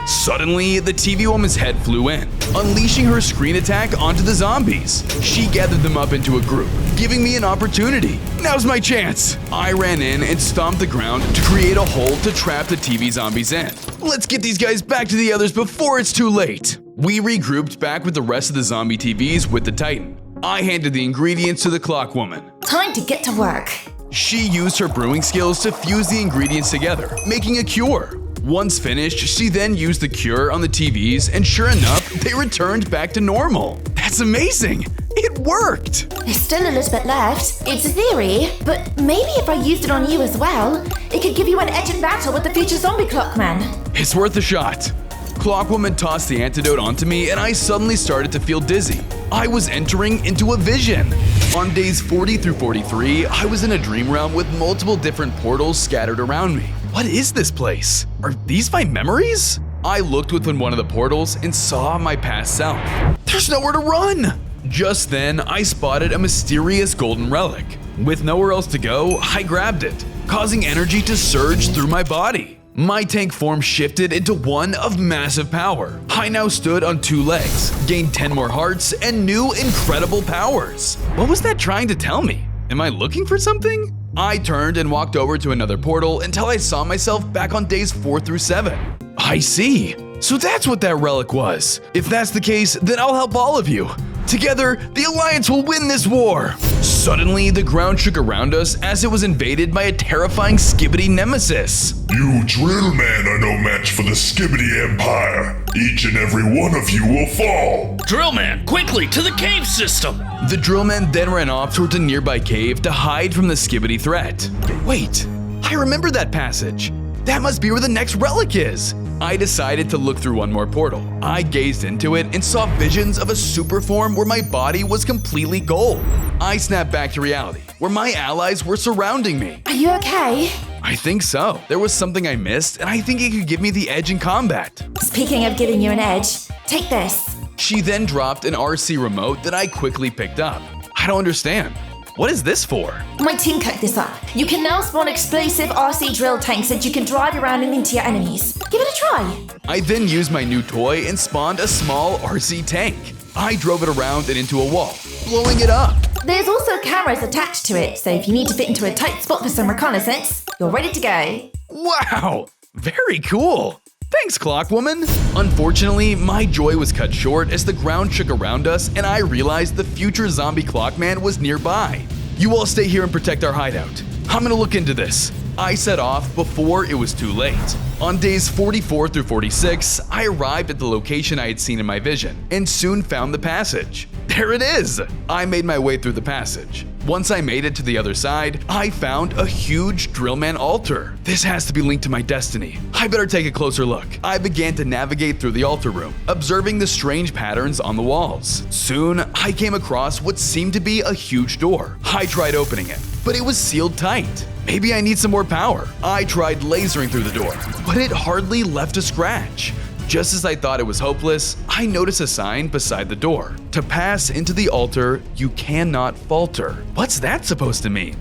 Suddenly, the TV woman's head flew in, unleashing her screen attack onto the zombies. She gathered them up into a group, giving me an opportunity. Now's my chance. I ran in and stomped the ground to create a hole to trap the TV zombies in. Let's get these guys back to the others before it's too late. We regrouped back with the rest of the zombie TVs with the Titan. I handed the ingredients to the clock woman. Time to get to work. She used her brewing skills to fuse the ingredients together, making a cure. Once finished, she then used the cure on the TVs, and sure enough, they returned back to normal. That's amazing! It worked! There's still a little bit left. It's a theory, but maybe if I used it on you as well, it could give you an edge in battle with the future zombie Clockman. It's worth a shot. Clockwoman tossed the antidote onto me and I suddenly started to feel dizzy. I was entering into a vision. On days 40 through 43, I was in a dream realm with multiple different portals scattered around me. What is this place? Are these my memories? I looked within one of the portals and saw my past self. There's nowhere to run! Just then, I spotted a mysterious golden relic. With nowhere else to go, I grabbed it, causing energy to surge through my body. My tank form shifted into one of massive power. I now stood on 2 legs, gained 10 more hearts, and new incredible powers. What was that trying to tell me? Am I looking for something? I turned and walked over to another portal until I saw myself back on days 4 through 7. I see. So that's what that relic was. If that's the case, then I'll help all of you. Together, the Alliance will win this war! Suddenly, the ground shook around us as it was invaded by a terrifying Skibbity nemesis. You drill men are no match for the Skibbity Empire. Each and every one of you will fall. Drillman, quickly, to the cave system! The drillman then ran off towards a nearby cave to hide from the Skibbity threat. Wait, I remember that passage. That must be where the next relic is. I decided to look through one more portal. I gazed into it and saw visions of a super form where my body was completely gold. I snapped back to reality, where my allies were surrounding me. Are you okay? I think so. There was something I missed, and I think it could give me the edge in combat. Speaking of giving you an edge, take this. She then dropped an RC remote that I quickly picked up. I don't understand. What is this for? My team cooked this up. You can now spawn explosive RC drill tanks that you can drive around and into your enemies. Give it a try. I then used my new toy and spawned a small RC tank. I drove it around and into a wall, blowing it up. There's also cameras attached to it, so if you need to fit into a tight spot for some reconnaissance, you're ready to go. Wow, very cool. Thanks, Clockwoman! Unfortunately, my joy was cut short as the ground shook around us and I realized the future zombie Clockman was nearby. You all stay here and protect our hideout. I'm gonna look into this. I set off before it was too late. On days 44 through 46, I arrived at the location I had seen in my vision and soon found the passage. There it is! I made my way through the passage. Once I made it to the other side, I found a huge Drillman altar. This has to be linked to my destiny. I better take a closer look. I began to navigate through the altar room, observing the strange patterns on the walls. Soon, I came across what seemed to be a huge door. I tried opening it, but it was sealed tight. Maybe I need some more power. I tried lasering through the door, but it hardly left a scratch. Just as I thought it was hopeless, I noticed a sign beside the door. To pass into the altar, you cannot falter. What's that supposed to mean?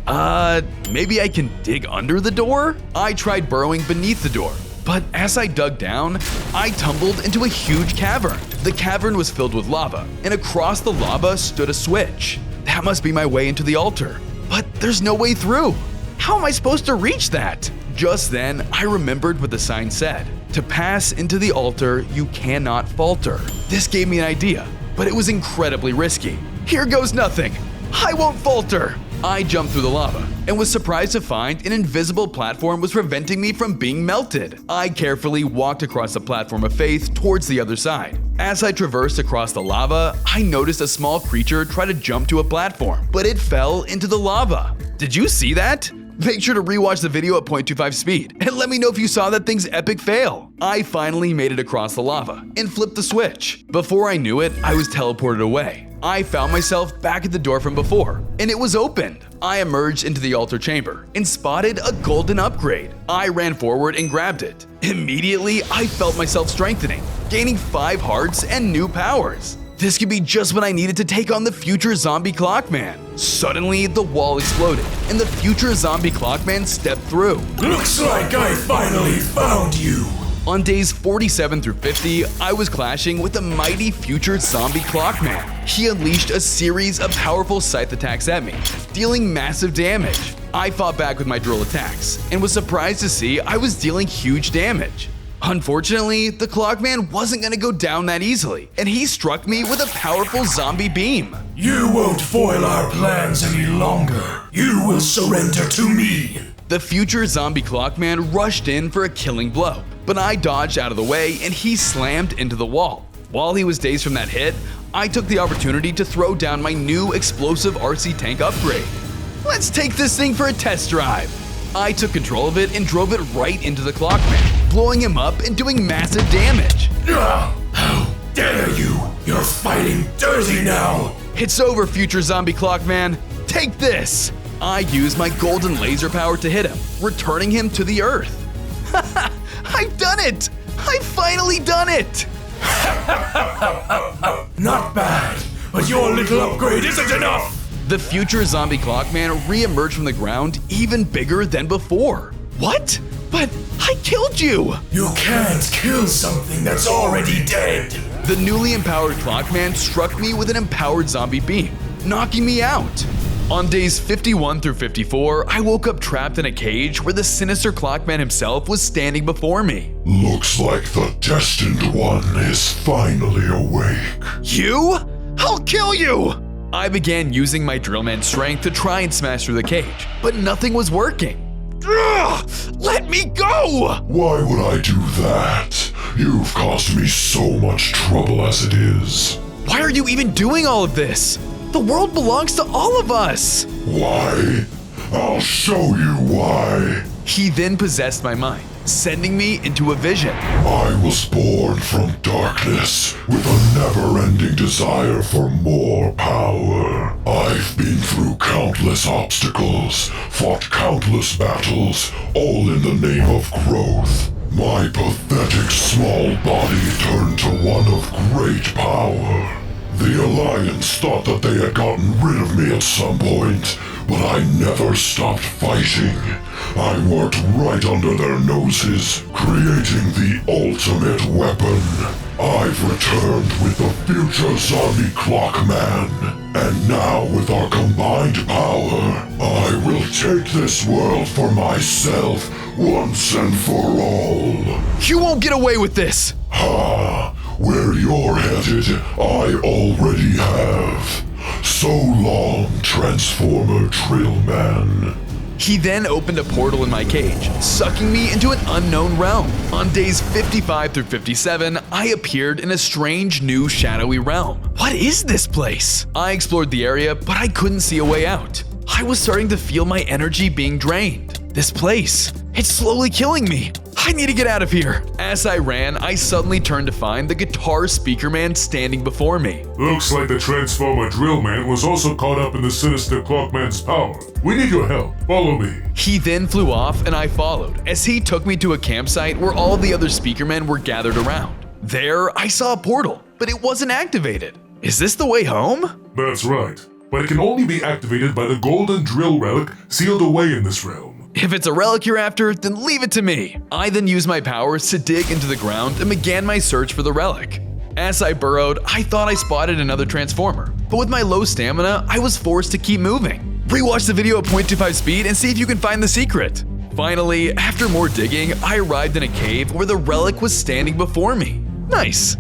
Maybe I can dig under the door? I tried burrowing beneath the door, but as I dug down, I tumbled into a huge cavern. The cavern was filled with lava, and across the lava stood a switch. That must be my way into the altar, but there's no way through. How am I supposed to reach that? Just then, I remembered what the sign said. To pass into the altar, you cannot falter. This gave me an idea, but it was incredibly risky. Here goes nothing. I won't falter. I jumped through the lava and was surprised to find an invisible platform was preventing me from being melted. I carefully walked across the platform of faith towards the other side. As I traversed across the lava, I noticed a small creature try to jump to a platform, but it fell into the lava. Did you see that? Make sure to rewatch the video at 0.25 speed and let me know if you saw that thing's epic fail. I finally made it across the lava and flipped the switch. Before I knew it, I was teleported away. I found myself back at the door from before, and it was opened. I emerged into the altar chamber and spotted a golden upgrade. I ran forward and grabbed it. Immediately, I felt myself strengthening, gaining 5 hearts and new powers. This could be just what I needed to take on the future zombie Clockman. Suddenly, the wall exploded, and the future zombie Clockman stepped through. Looks like I finally found you. On days 47 through 50, I was clashing with the mighty future zombie Clockman. He unleashed a series of powerful scythe attacks at me, dealing massive damage. I fought back with my drill attacks, and was surprised to see I was dealing huge damage. Unfortunately, the Clockman wasn't gonna go down that easily, and he struck me with a powerful zombie beam. You won't foil our plans any longer. You will surrender to me. The future zombie Clockman rushed in for a killing blow, but I dodged out of the way and he slammed into the wall. While he was dazed from that hit, I took the opportunity to throw down my new explosive RC tank upgrade. Let's take this thing for a test drive. I took control of it and drove it right into the Clockman, blowing him up and doing massive damage. How dare you! You're fighting dirty now! It's over, future zombie Clockman. Take this! I used my golden laser power to hit him, returning him to the Earth. I've done it! I've finally done it! Not bad, but your little upgrade isn't enough! The future zombie Clockman re-emerged from the ground even bigger than before. What? But I killed you! You can't kill something that's already dead! The newly empowered Clockman struck me with an empowered zombie beam, knocking me out. On days 51 through 54, I woke up trapped in a cage where the sinister Clockman himself was standing before me. Looks like the Destined One is finally awake. You? I'll kill you! I began using my Drillman strength to try and smash through the cage, but nothing was working. Ugh! Let me go! Why would I do that? You've caused me so much trouble as it is. Why are you even doing all of this? The world belongs to all of us! Why? I'll show you why. He then possessed my mind, sending me into a vision. I was born from darkness with a never-ending desire for more power. I've been through countless obstacles, fought countless battles, all in the name of growth. My pathetic small body turned to one of great power. The Alliance thought that they had gotten rid of me at some point, but I never stopped fighting. I worked right under their noses, creating the ultimate weapon. I've returned with the future zombie Clockman, and now with our combined power, I will take this world for myself once and for all. You won't get away with this! Ha! Where you're headed, I already have. So long, Transformer Drillman. He then opened a portal in my cage, sucking me into an unknown realm. On days 55 through 57, I appeared in a strange new shadowy realm. What is this place? I explored the area, but I couldn't see a way out. I was starting to feel my energy being drained. This place, it's slowly killing me. I need to get out of here. As I ran, I suddenly turned to find the Guitar Speakerman standing before me. Looks like the Transformer Drillman was also caught up in the sinister Clockman's power. We need your help. Follow me. He then flew off and I followed, as he took me to a campsite where all the other Speakermen were gathered around. There, I saw a portal, but it wasn't activated. Is this the way home? That's right. But it can only be activated by the golden drill relic sealed away in this realm. If it's a relic you're after, then leave it to me. I then used my powers to dig into the ground and began my search for the relic. As I burrowed, I thought I spotted another transformer, but with my low stamina, I was forced to keep moving. Rewatch the video at 0.25 speed and see if you can find the secret. Finally, after more digging, I arrived in a cave where the relic was standing before me. Nice.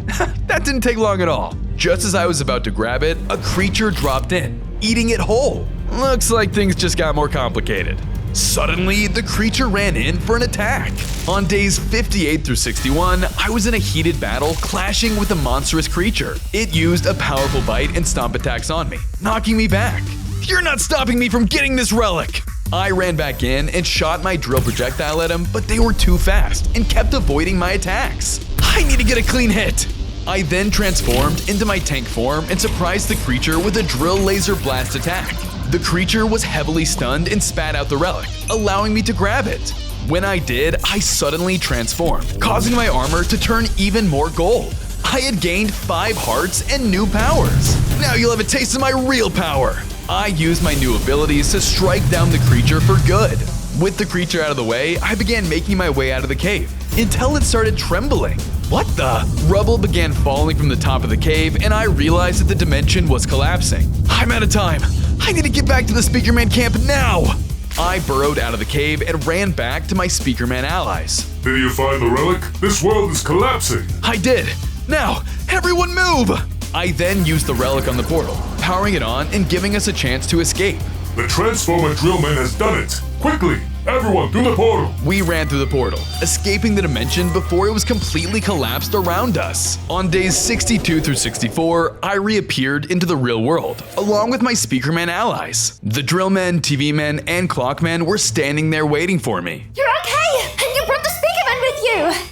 That didn't take long at all. Just as I was about to grab it, a creature dropped in, eating it whole. Looks like things just got more complicated. Suddenly, the creature ran in for an attack. On days 58 through 61, I was in a heated battle clashing with a monstrous creature. It used a powerful bite and stomp attacks on me, knocking me back. You're not stopping me from getting this relic! I ran back in and shot my drill projectile at him, but they were too fast and kept avoiding my attacks. I need to get a clean hit! I then transformed into my tank form and surprised the creature with a drill laser blast attack. The creature was heavily stunned and spat out the relic, allowing me to grab it. When I did, I suddenly transformed, causing my armor to turn even more gold. I had gained 5 hearts and new powers. Now you'll have a taste of my real power. I used my new abilities to strike down the creature for good. With the creature out of the way, I began making my way out of the cave, until it started trembling. What the? Rubble began falling from the top of the cave, and I realized that the dimension was collapsing. I'm out of time. I need to get back to the Speakerman camp now! I burrowed out of the cave and ran back to my Speakerman allies. Did you find the relic? This world is collapsing. I did. Now, everyone move! I then used the relic on the portal, powering it on and giving us a chance to escape. The Transformer Drillman has done it. Quickly, Everyone, through the portal! We ran through the portal, escaping the dimension before it was completely collapsed around us. On days 62 through 64, I reappeared into the real world, along with my Speakerman allies. The Drillmen, TV Men, and Clockman were standing there waiting for me. You're okay! And you brought the Speakerman with you!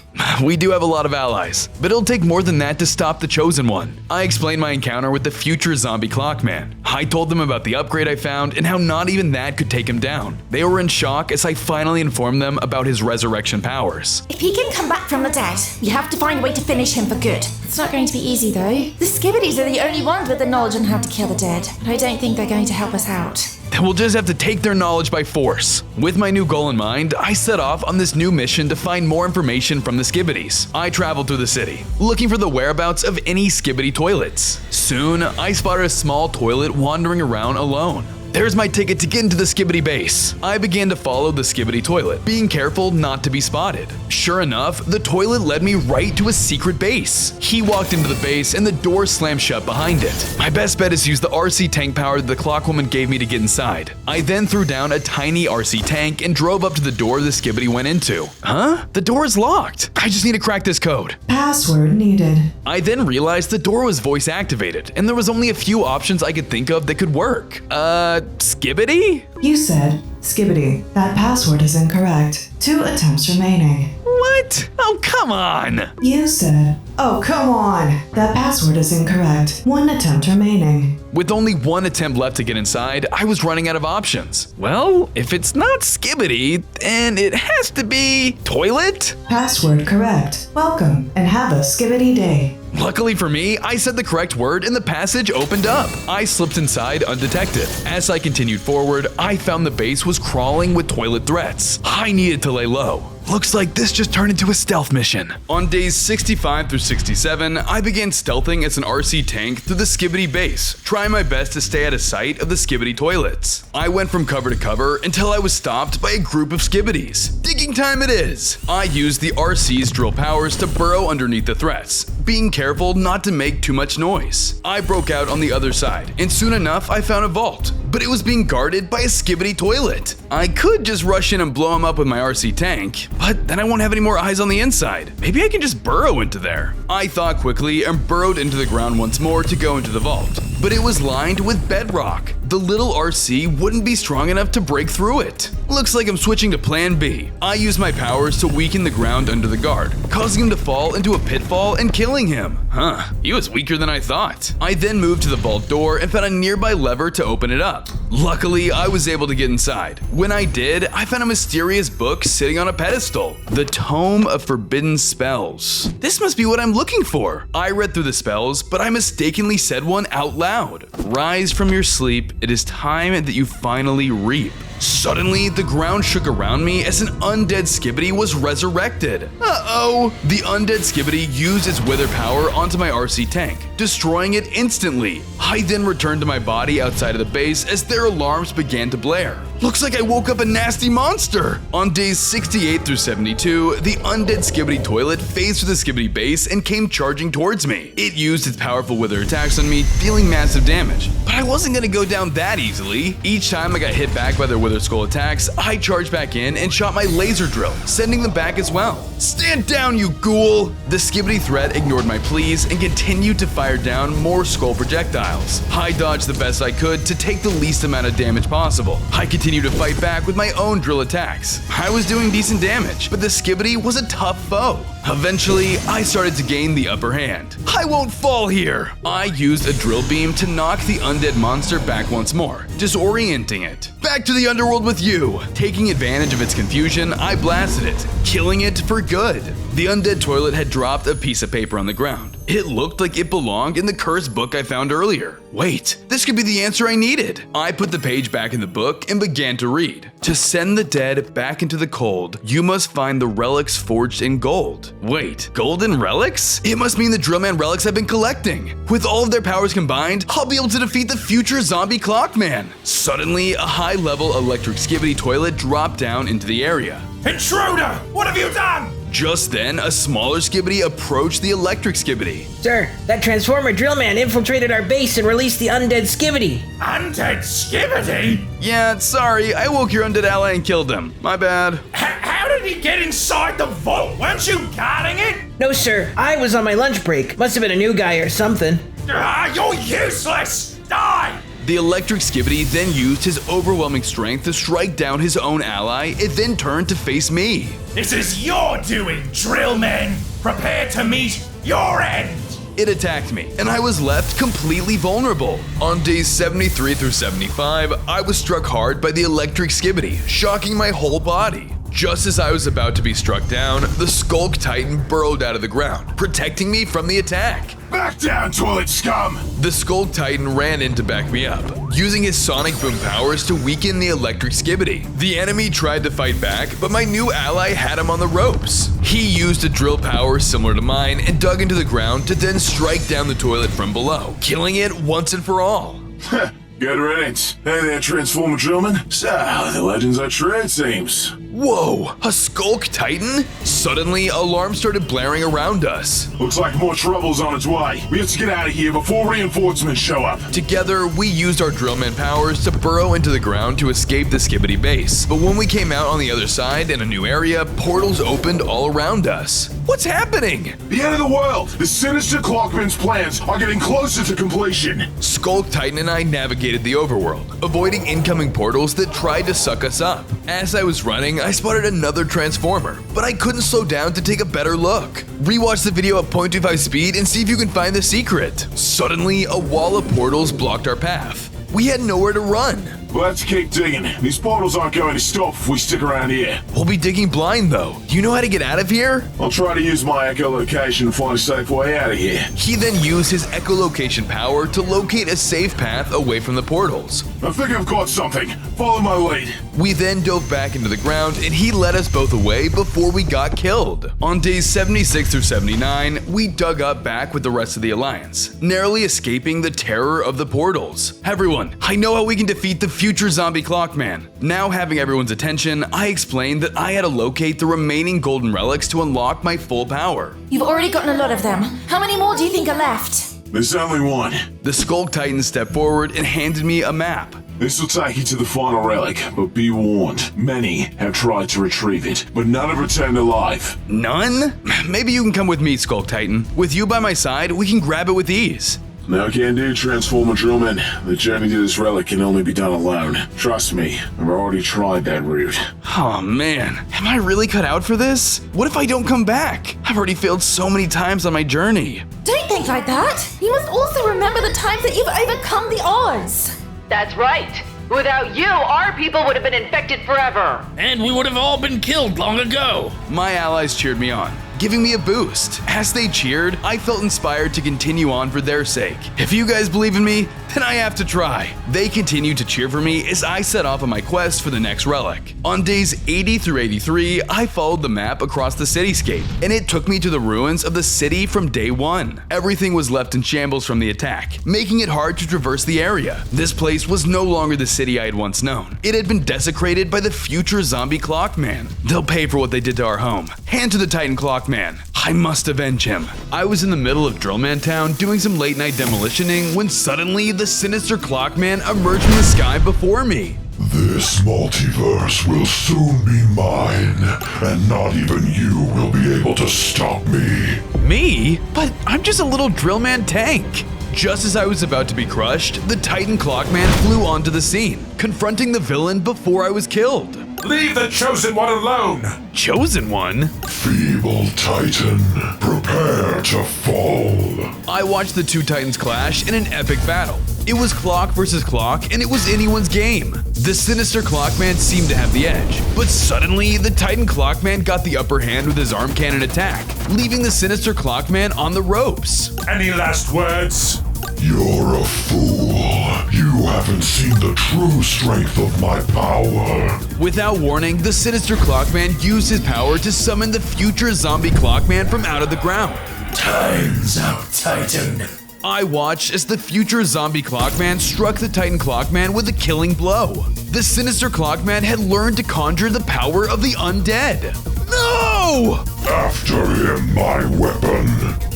We do have a lot of allies, but it'll take more than that to stop the Chosen One. I explained my encounter with the future zombie Clockman. I told them about the upgrade I found and how not even that could take him down. They were in shock as I finally informed them about his resurrection powers. If he can come back from the dead, you have to find a way to finish him for good. It's not going to be easy though. The Skibbities are the only ones with the knowledge on how to kill the dead, but I don't think they're going to help us out. Then we'll just have to take their knowledge by force. With my new goal in mind, I set off on this new mission to find more information from the Skibbities. I traveled through the city, looking for the whereabouts of any Skibbity toilets. Soon, I spotted a small toilet wandering around alone. There's my ticket to get into the Skibbity base. I began to follow the Skibbity toilet, being careful not to be spotted. Sure enough, the toilet led me right to a secret base. He walked into the base and the door slammed shut behind it. My best bet is to use the RC tank power that the Clockwoman gave me to get inside. I then threw down a tiny RC tank and drove up to the door the Skibbity went into. Huh? The door is locked. I just need to crack this code. Password needed. I then realized the door was voice activated, and there was only a few options I could think of that could work. Skibbity? You said Skibbity. That password is incorrect. 2 attempts remaining. What? Oh, come on! You said, oh, come on. That password is incorrect. 1 attempt remaining. With only 1 attempt left to get inside, I was running out of options. Well, if it's not Skibbity, then it has to be toilet? Password correct. Welcome and have a Skibbity day. Luckily for me, I said the correct word and the passage opened up. I slipped inside undetected. As I continued forward, I found the base was crawling with toilet threats. I needed to lay low. Looks like this just turned into a stealth mission. On days 65 through 67, I began stealthing as an RC tank through the Skibbity base, trying my best to stay out of sight of the Skibbity toilets. I went from cover to cover until I was stopped by a group of Skibbities. Digging time it is! I used the RC's drill powers to burrow underneath the threats, being careful not to make too much noise. I broke out on the other side, and soon enough I found a vault, but it was being guarded by a Skibbity toilet. I could just rush in and blow him up with my RC tank, but then I won't have any more eyes on the inside. Maybe I can just burrow into there. I thought quickly and burrowed into the ground once more to go into the vault, but it was lined with bedrock. The little RC wouldn't be strong enough to break through it. Looks like I'm switching to plan B. I used my powers to weaken the ground under the guard, causing him to fall into a pitfall and killing him. Huh, he was weaker than I thought. I then moved to the vault door and found a nearby lever to open it up. Luckily, I was able to get inside. When I did, I found a mysterious book sitting on a pedestal. The Tome of Forbidden Spells. This must be what I'm looking for. I read through the spells, but I mistakenly said one out loud. Rise from your sleep, it is time that you finally reap. Suddenly, the ground shook around me as an undead Skibbity was resurrected. Uh-oh! The undead Skibbity used its wither power onto my RC tank, destroying it instantly. I then returned to my body outside of the base as their alarms began to blare. Looks like I woke up a nasty monster! On days 68 through 72, the undead Skibbity toilet phased through the Skibbity base and came charging towards me. It used its powerful wither attacks on me, dealing massive damage. But I wasn't gonna go down that easily. Each time I got hit back by their wither skull attacks, I charged back in and shot my laser drill, sending them back as well. Stand down, you ghoul! The Skibbity threat ignored my pleas and continued to fire down more skull projectiles. I dodged the best I could to take the least amount of damage possible. I continued to fight back with my own drill attacks. I was doing decent damage, but the Skibbity was a tough foe. Eventually, I started to gain the upper hand. I won't fall here! I used a drill beam to knock the undead monster back once more, disorienting it. Back to the underworld with you! Taking advantage of its confusion, I blasted it, killing it for good. The undead toilet had dropped a piece of paper on the ground. It looked like it belonged in the cursed book I found earlier. Wait, this could be the answer I needed. I put the page back in the book and began to read. To send the dead back into the cold, you must find the relics forged in gold. Wait, golden relics? It must mean the Drillman relics I've been collecting. With all of their powers combined, I'll be able to defeat the future zombie Clockman. Suddenly, a high-level electric Skibbity toilet dropped down into the area. Intruder! What have you done? Just then, a smaller Skibidi approached the electric Skibidi. Sir, that Transformer Drill Man infiltrated our base and released the undead Skibidi. Undead Skibidi? Yeah, sorry, I woke your undead ally and killed him. My bad. How did he get inside the vault? Weren't you guarding it? No, sir. I was on my lunch break. Must have been a new guy or something. You're useless! Die! The electric Skibidi then used his overwhelming strength to strike down his own ally. It then turned to face me. This is your doing, Drillman! Prepare to meet your end! It attacked me, and I was left completely vulnerable. On days 73 through 75, I was struck hard by the electric Skibidi, shocking my whole body. Just as I was about to be struck down, the Skulk Titan burrowed out of the ground, protecting me from the attack. Back down, toilet scum! The Skulk Titan ran in to back me up, using his sonic boom powers to weaken the electric Skibidi. The enemy tried to fight back, but my new ally had him on the ropes. He used a drill power similar to mine and dug into the ground to then strike down the toilet from below, killing it once and for all. Good riddance. Hey there, Transformer Drillman. So, the legends are true, it seems. Whoa, a Skulk Titan? Suddenly, alarms started blaring around us. Looks like more trouble's on its way. We have to get out of here before reinforcements show up. Together, we used our Drillman powers to burrow into the ground to escape the Skibidi base. But when we came out on the other side in a new area, portals opened all around us. What's happening? The end of the world! The sinister Clockman's plans are getting closer to completion. Skulk Titan and I navigated the overworld, avoiding incoming portals that tried to suck us up. As I was running, I spotted another Transformer, but I couldn't slow down to take a better look. Rewatch the video at 0.25 speed and see if you can find the secret. Suddenly, a wall of portals blocked our path. We had nowhere to run. Let's keep digging. These portals aren't going to stop if we stick around here. We'll be digging blind though. Do you know how to get out of here? I'll try to use my echolocation to find a safe way out of here. He then used his echolocation power to locate a safe path away from the portals. I think I've got something. Follow my lead. We then dove back into the ground and he led us both away before we got killed. On days 76 through 79, we dug up back with the rest of the Alliance, narrowly escaping the terror of the portals. Everyone, I know how we can defeat the future zombie Clockman. Now having everyone's attention, I explained that I had to locate the remaining golden relics to unlock my full power. You've already gotten a lot of them. How many more do you think are left? There's only one. The Skulk Titan stepped forward and handed me a map. This will take you to the final relic, but be warned, many have tried to retrieve it, but none have returned alive. None? Maybe you can come with me, Skulk Titan. With you by my side, we can grab it with ease. No can do, Transformer Drillman. The journey to this relic can only be done alone. Trust me, I've already tried that route. Oh man, am I really cut out for this? What if I don't come back? I've already failed so many times on my journey. Don't think like that. You must also remember the times that you've overcome the odds. That's right. Without you, our people would have been infected forever. And we would have all been killed long ago. My allies cheered me on, giving me a boost. As they cheered, I felt inspired to continue on for their sake. If you guys believe in me, then I have to try. They continued to cheer for me as I set off on my quest for the next relic. On days 80 through 83, I followed the map across the cityscape, and it took me to the ruins of the city from day one. Everything was left in shambles from the attack, making it hard to traverse the area. This place was no longer the city I had once known. It had been desecrated by the future zombie Clockman. They'll pay for what they did to our home. Hand to the Titan Clockman. I must avenge him. I was in the middle of Drillman Town doing some late night demolitioning when suddenly the sinister Clockman emerged from the sky before me. This multiverse will soon be mine, and not even you will be able to stop me. Me? But I'm just a little Drillman tank. Just as I was about to be crushed, the Titan Clockman flew onto the scene, confronting the villain before I was killed. Leave the Chosen One alone! Chosen One? Feeble Titan, prepare to fall. I watched the two Titans clash in an epic battle. It was Clock versus Clock, and it was anyone's game. The sinister Clockman seemed to have the edge, but suddenly the Titan Clockman got the upper hand with his arm cannon attack, leaving the sinister Clockman on the ropes. Any last words? You're a fool. You haven't seen the true strength of my power. Without warning, the sinister Clockman used his power to summon the future zombie Clockman from out of the ground. Time's up, Titan. I watched as the future zombie Clockman struck the Titan Clockman with a killing blow. The sinister Clockman had learned to conjure the power of the undead. No! no! After him, my weapon.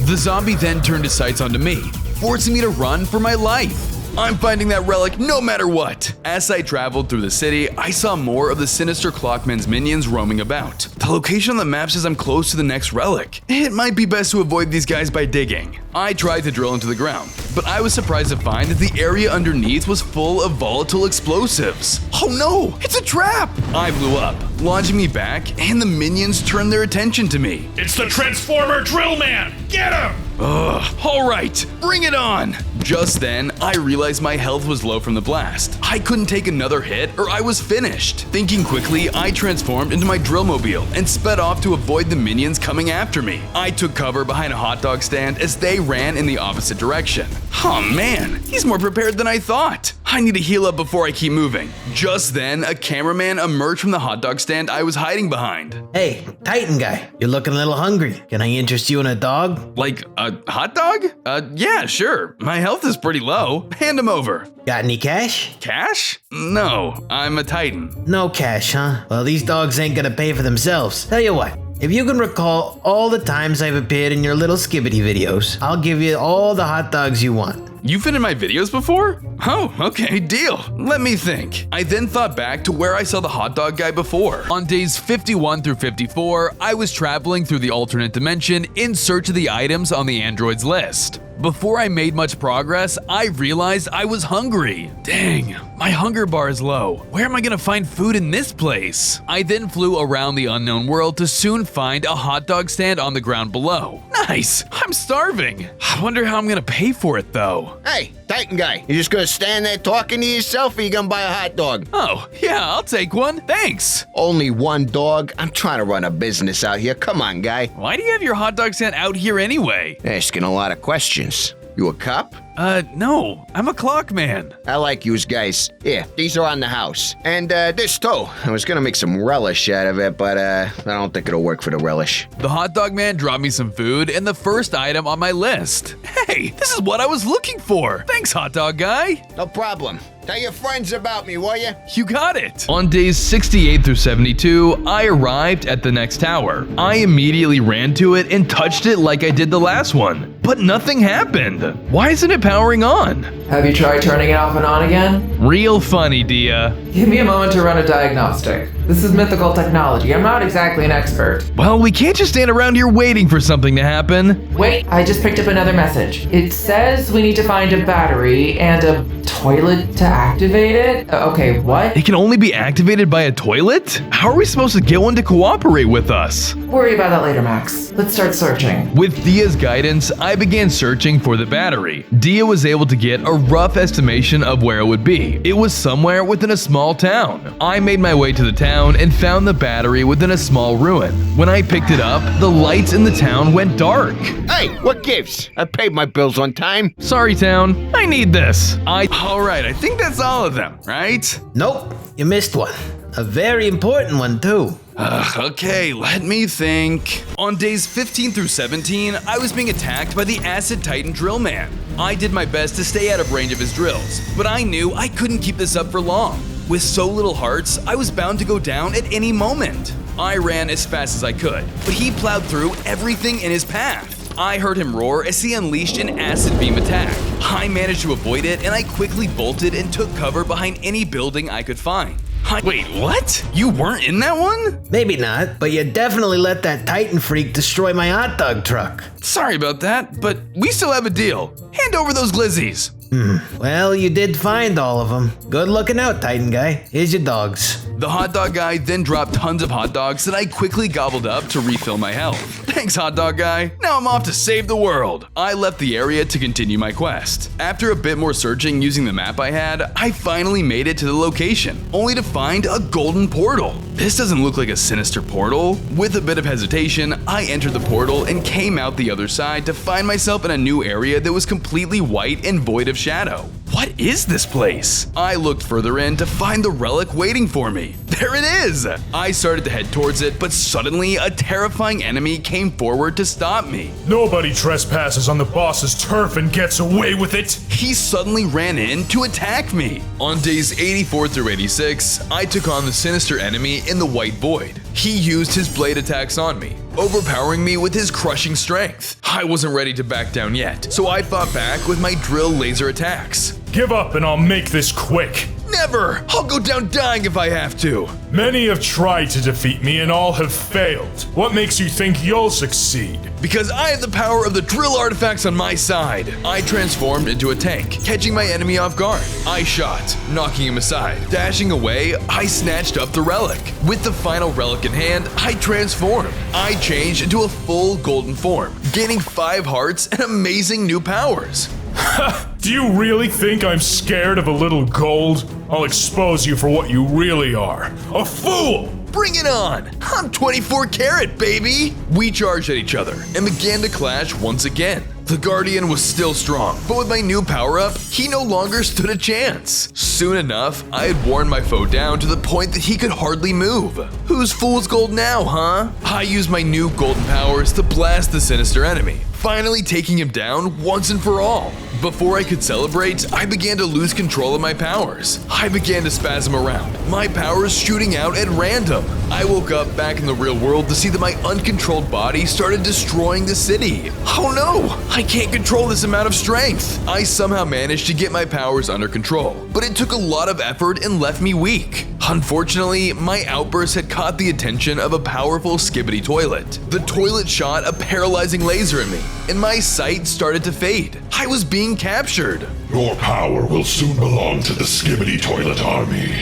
The zombie then turned his sights onto me, forcing me to run for my life. I'm finding that relic no matter what. As I traveled through the city, I saw more of the sinister Clockman's minions roaming about. The location on the map says I'm close to the next relic. It might be best to avoid these guys by digging. I tried to drill into the ground, but I was surprised to find that the area underneath was full of volatile explosives. Oh no, it's a trap! I blew up, launching me back, and the minions turned their attention to me. It's the Transformer Drill Man! Get him! Ugh, alright, bring it on! Just then, I realized my health was low from the blast. I couldn't take another hit or I was finished. Thinking quickly, I transformed into my drillmobile and sped off to avoid the minions coming after me. I took cover behind a hot dog stand as they ran in the opposite direction. Oh man, he's more prepared than I thought. I need to heal up before I keep moving. Just then, a cameraman emerged from the hot dog stand I was hiding behind. Hey, Titan guy, you're looking a little hungry. Can I interest you in a dog? Like a hot dog? Yeah, sure. My health is pretty low. Hand him over. Got any cash? Cash? No, I'm a Titan. No cash, huh? Well, these dogs ain't gonna pay for themselves. Tell you what, if you can recall all the times I've appeared in your little skibbity videos, I'll give you all the hot dogs you want. You've been in my videos before? Oh, okay, deal. Let me think. I then thought back to where I saw the hot dog guy before. On days 51 through 54, I was traveling through the alternate dimension in search of the items on the android's list. Before I made much progress, I realized I was hungry. Dang, my hunger bar is low. Where am I gonna find food in this place? I then flew around the unknown world to soon find a hot dog stand on the ground below. Nice, I'm starving. I wonder how I'm gonna pay for it though. Hey, Titan guy, you just gonna stand there talking to yourself or you gonna buy a hot dog? Oh, yeah, I'll take one, thanks. Only one dog? I'm trying to run a business out here, come on guy. Why do you have your hot dog stand out here anyway? Asking a lot of questions. You a cop? No, I'm a clock man. I like yous guys. Here, these are on the house. And this too. I was gonna make some relish out of it, but I don't think it'll work for the relish. The hot dog man dropped me some food and the first item on my list. Hey, this is what I was looking for. Thanks, hot dog guy. No problem. Tell your friends about me, will ya? You got it. On days 68 through 72, I arrived at the next tower. I immediately ran to it and touched it like I did the last one, but nothing happened. Why isn't it powering on? Have you tried turning it off and on again? Real funny, Dia. Give me a moment to run a diagnostic. This is mythical technology. I'm not exactly an expert. Well, we can't just stand around here waiting for something to happen. Wait, I just picked up another message. It says we need to find a battery and a toilet to activate it? Okay, what? It can only be activated by a toilet? How are we supposed to get one to cooperate with us? Worry about that later, Max. Let's start searching. With Dia's guidance, I began searching for the battery. Dia was able to get a rough estimation of where it would be. It was somewhere within a small town. I made my way to the town and found the battery within a small ruin. When I picked it up, the lights in the town went dark. Hey, what gives? I paid my bills on time. Sorry, town. I need this. Alright, I think that's all of them, right? Nope, you missed one. A very important one, too. Okay, let me think. On days 15 through 17, I was being attacked by the Acid Titan Drill Man. I did my best to stay out of range of his drills, but I knew I couldn't keep this up for long. With so little hearts, I was bound to go down at any moment. I ran as fast as I could, but he plowed through everything in his path. I heard him roar as he unleashed an acid beam attack. I managed to avoid it, and I quickly bolted and took cover behind any building I could find. Wait, what? You weren't in that one? Maybe not, but you definitely let that Titan freak destroy my hot dog truck. Sorry about that, but we still have a deal. Hand over those glizzies. Well, you did find all of them. Good looking out, Titan guy. Here's your dogs. The hot dog guy then dropped tons of hot dogs that I quickly gobbled up to refill my health. Thanks, hot dog guy. Now I'm off to save the world. I left the area to continue my quest. After a bit more searching using the map I had, I finally made it to the location, only to find a golden portal. This doesn't look like a sinister portal. With a bit of hesitation, I entered the portal and came out the other side to find myself in a new area that was completely white and void of shadow. What is this place? I looked further in to find the relic waiting for me. There it is! I started to head towards it, but suddenly a terrifying enemy came forward to stop me. Nobody trespasses on the boss's turf and gets away with it. He suddenly ran in to attack me. On days 84 through 86, I took on the sinister enemy in the White Void. He used his blade attacks on me, overpowering me with his crushing strength. I wasn't ready to back down yet, so I fought back with my drill laser attacks. Give up and I'll make this quick. Never! I'll go down dying if I have to. Many have tried to defeat me and all have failed. What makes you think you'll succeed? Because I have the power of the drill artifacts on my side. I transformed into a tank, catching my enemy off guard. I shot, knocking him aside. Dashing away, I snatched up the relic. With the final relic in hand, I transformed. I changed into a full golden form, gaining 5 hearts and amazing new powers. Do you really think I'm scared of a little gold? I'll expose you for what you really are. A fool! Bring it on! I'm 24 karat, baby! We charged at each other and began to clash once again. The Guardian was still strong, but with my new power-up, he no longer stood a chance. Soon enough, I had worn my foe down to the point that he could hardly move. Who's fool's gold now, huh? I used my new golden powers to blast the sinister enemy, finally taking him down once and for all. Before I could celebrate, I began to lose control of my powers. I began to spasm around, my powers shooting out at random. I woke up back in the real world to see that my uncontrolled body started destroying the city. Oh no! I can't control this amount of strength. I somehow managed to get my powers under control, but it took a lot of effort and left me weak. Unfortunately, my outburst had caught the attention of a powerful skibbity toilet. The toilet shot a paralyzing laser at me, and my sight started to fade. I was being captured. Your power will soon belong to the Skibbity Toilet Army.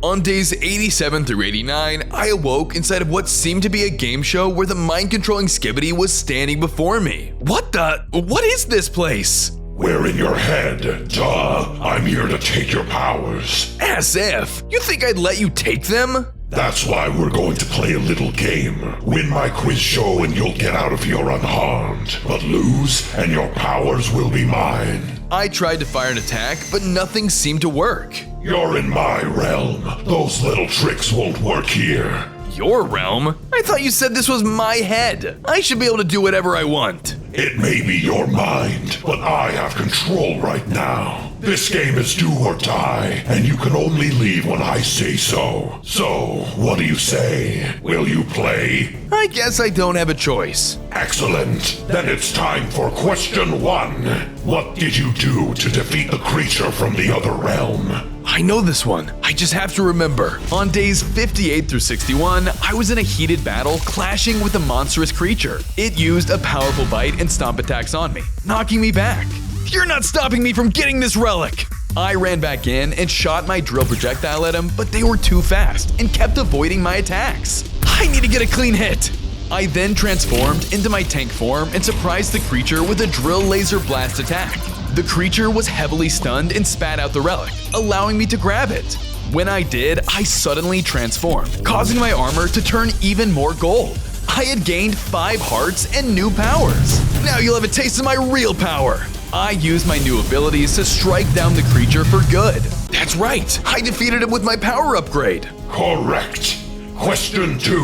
On days 87 through 89, I awoke inside of what seemed to be a game show where the mind-controlling Skibbity was standing before me. What is this place? We're in your head, duh. I'm here to take your powers. As if. You think I'd let you take them? That's why we're going to play a little game. Win my quiz show and you'll get out of here unharmed. But lose and your powers will be mine. I tried to fire an attack, but nothing seemed to work. You're in my realm. Those little tricks won't work here. Your realm? I thought you said this was my head. I should be able to do whatever I want. It may be your mind, but I have control right now. This game is do or die, and you can only leave when I say so. So, what do you say? Will you play? I guess I don't have a choice. Excellent. Then it's time for question 1. What did you do to defeat the creature from the other realm? I know this one. I just have to remember. On days 58 through 61, I was in a heated battle clashing with a monstrous creature. It used a powerful bite and stomp attacks on me, knocking me back. You're not stopping me from getting this relic! I ran back in and shot my drill projectile at him, but they were too fast and kept avoiding my attacks. I need to get a clean hit! I then transformed into my tank form and surprised the creature with a drill laser blast attack. The creature was heavily stunned and spat out the relic, allowing me to grab it. When I did, I suddenly transformed, causing my armor to turn even more gold. I had gained 5 hearts and new powers. Now you'll have a taste of my real power. I used my new abilities to strike down the creature for good. That's right, I defeated him with my power upgrade. Correct. Question 2.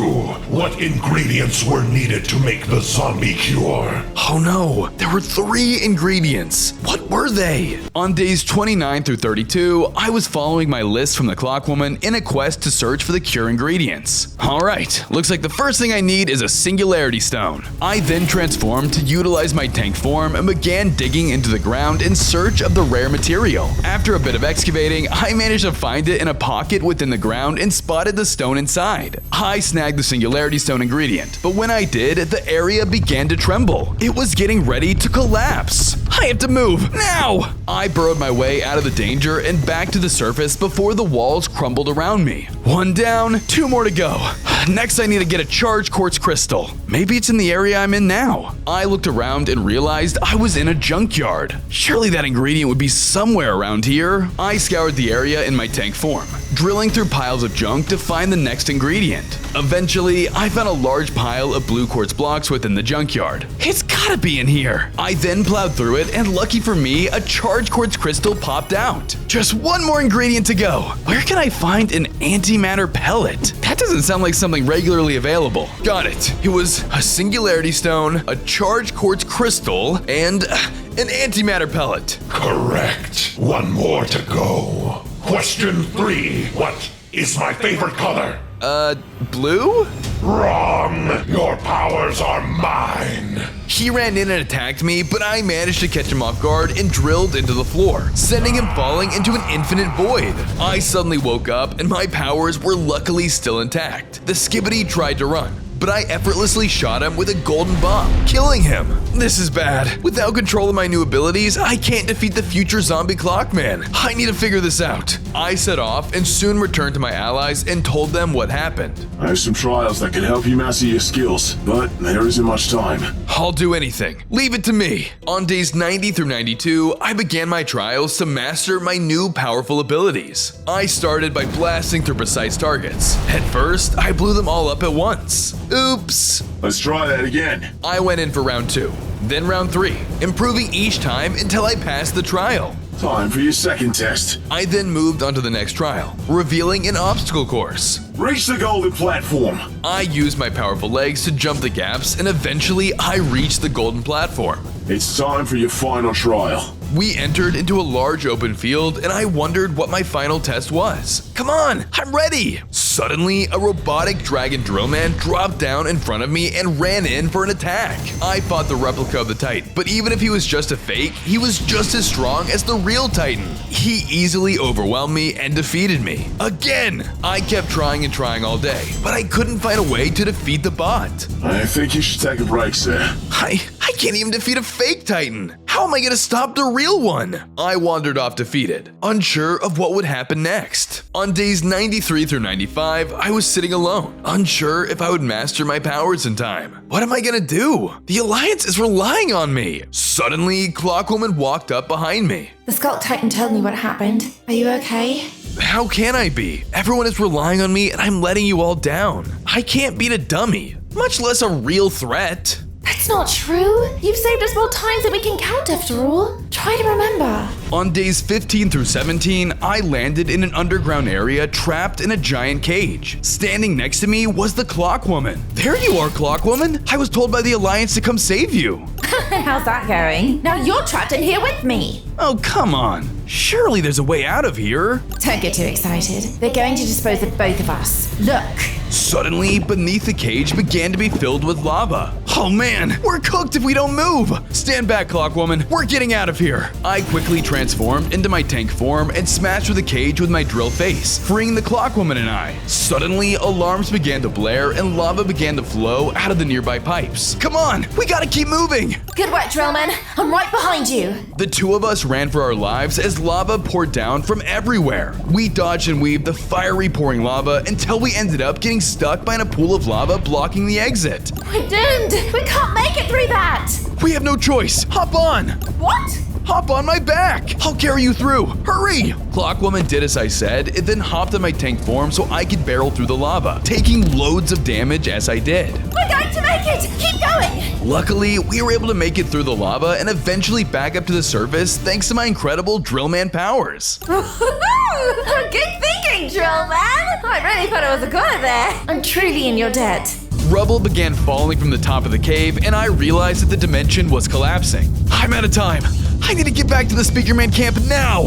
What ingredients were needed to make the zombie cure? Oh no, there were 3 ingredients. What were they? On days 29 through 32, I was following my list from the Clockwoman in a quest to search for the cure ingredients. Alright, looks like the first thing I need is a Singularity Stone. I then transformed to utilize my tank form and began digging into the ground in search of the rare material. After a bit of excavating, I managed to find it in a pocket within the ground and spotted the stone inside. I snagged the Singularity Stone ingredient, but when I did, the area began to tremble. It was getting ready to collapse. I have to move, now! I burrowed my way out of the danger and back to the surface before the walls crumbled around me. 1 down, 2 more to go. Next I need to get a charged quartz crystal. Maybe it's in the area I'm in now. I looked around and realized I was in a junkyard. Surely that ingredient would be somewhere around here. I scoured the area in my tank form, drilling through piles of junk to find the next ingredient. Eventually, I found a large pile of blue quartz blocks within the junkyard. It's gotta be in here. I then plowed through it, and lucky for me, a charged quartz crystal popped out. Just one more ingredient to go. Where can I find an antimatter pellet? That doesn't sound like something regularly available. Got it. It was a singularity stone, a charged quartz crystal, and an antimatter pellet. Correct. One more to go. Question 3. What is my favorite color? Blue? Wrong. Your powers are mine. He ran in and attacked me, but I managed to catch him off guard and drilled into the floor, sending him falling into an infinite void. I suddenly woke up and my powers were luckily still intact. The Skibbity tried to run, but I effortlessly shot him with a golden bomb, killing him. This is bad. Without control of my new abilities, I can't defeat the future zombie Clockman. I need to figure this out. I set off and soon returned to my allies and told them what happened. I have some trials that can help you master your skills, but there isn't much time. I'll do anything. Leave it to me. On days 90 through 92, I began my trials to master my new powerful abilities. I started by blasting through precise targets. At first, I blew them all up at once. Oops. Let's try that again. I went in for round 2, then round 3, improving each time until I passed the trial. Time for your second test. I then moved on to the next trial, revealing an obstacle course. Reach the golden platform. I used my powerful legs to jump the gaps, and eventually I reached the golden platform. It's time for your final trial. We entered into a large open field, and I wondered what my final test was. Come on, I'm ready! Suddenly, a robotic dragon drillman dropped down in front of me and ran in for an attack. I fought the replica of the Titan, but even if he was just a fake, he was just as strong as the real Titan. He easily overwhelmed me and defeated me. Again! I kept trying and trying all day, but I couldn't find a way to defeat the bot. I think you should take a break, sir. I can't even defeat a fake Titan. How am I gonna stop the real one? I wandered off defeated, unsure of what would happen next. On days 93 through 95, I was sitting alone, unsure if I would master my powers in time. What am I gonna do? The Alliance is relying on me. Suddenly, Clockwoman walked up behind me. The Sculpt Titan told me what happened. Are you okay? How can I be? Everyone is relying on me and I'm letting you all down. I can't beat a dummy, much less a real threat. That's not true. You've saved us more times than we can count after all. Try to remember. On days 15 through 17, I landed in an underground area trapped in a giant cage. Standing next to me was the Clockwoman. There you are, Clockwoman. I was told by the Alliance to come save you. How's that going? Now you're trapped in here with me. Oh, come on. Surely there's a way out of here. Don't get too excited. They're going to dispose of both of us. Look. Suddenly, beneath the cage began to be filled with lava. Oh man, we're cooked if we don't move. Stand back, Clockwoman. We're getting out of here. I quickly transformed into my tank form and smashed through the cage with my drill face, freeing the Clockwoman and I. Suddenly, alarms began to blare and lava began to flow out of the nearby pipes. Come on, we gotta keep moving. Good work, Drillman. I'm right behind you. The two of us ran for our lives as lava poured down from everywhere. We dodged and weaved the fiery pouring lava until we ended up getting stuck by a pool of lava blocking the exit. We're doomed. We can't make it through that. We have no choice. Hop on. What? Hop on my back! I'll carry you through! Hurry! Clockwoman did as I said, and then hopped on my tank form so I could barrel through the lava, taking loads of damage as I did. We're going to make it! Keep going! Luckily, we were able to make it through the lava and eventually back up to the surface thanks to my incredible Drillman powers. Good thinking, Drillman! I really thought I was a goner there. I'm truly in your debt. Rubble began falling from the top of the cave, and I realized that the dimension was collapsing. I'm out of time. I need to get back to the Speakerman camp now!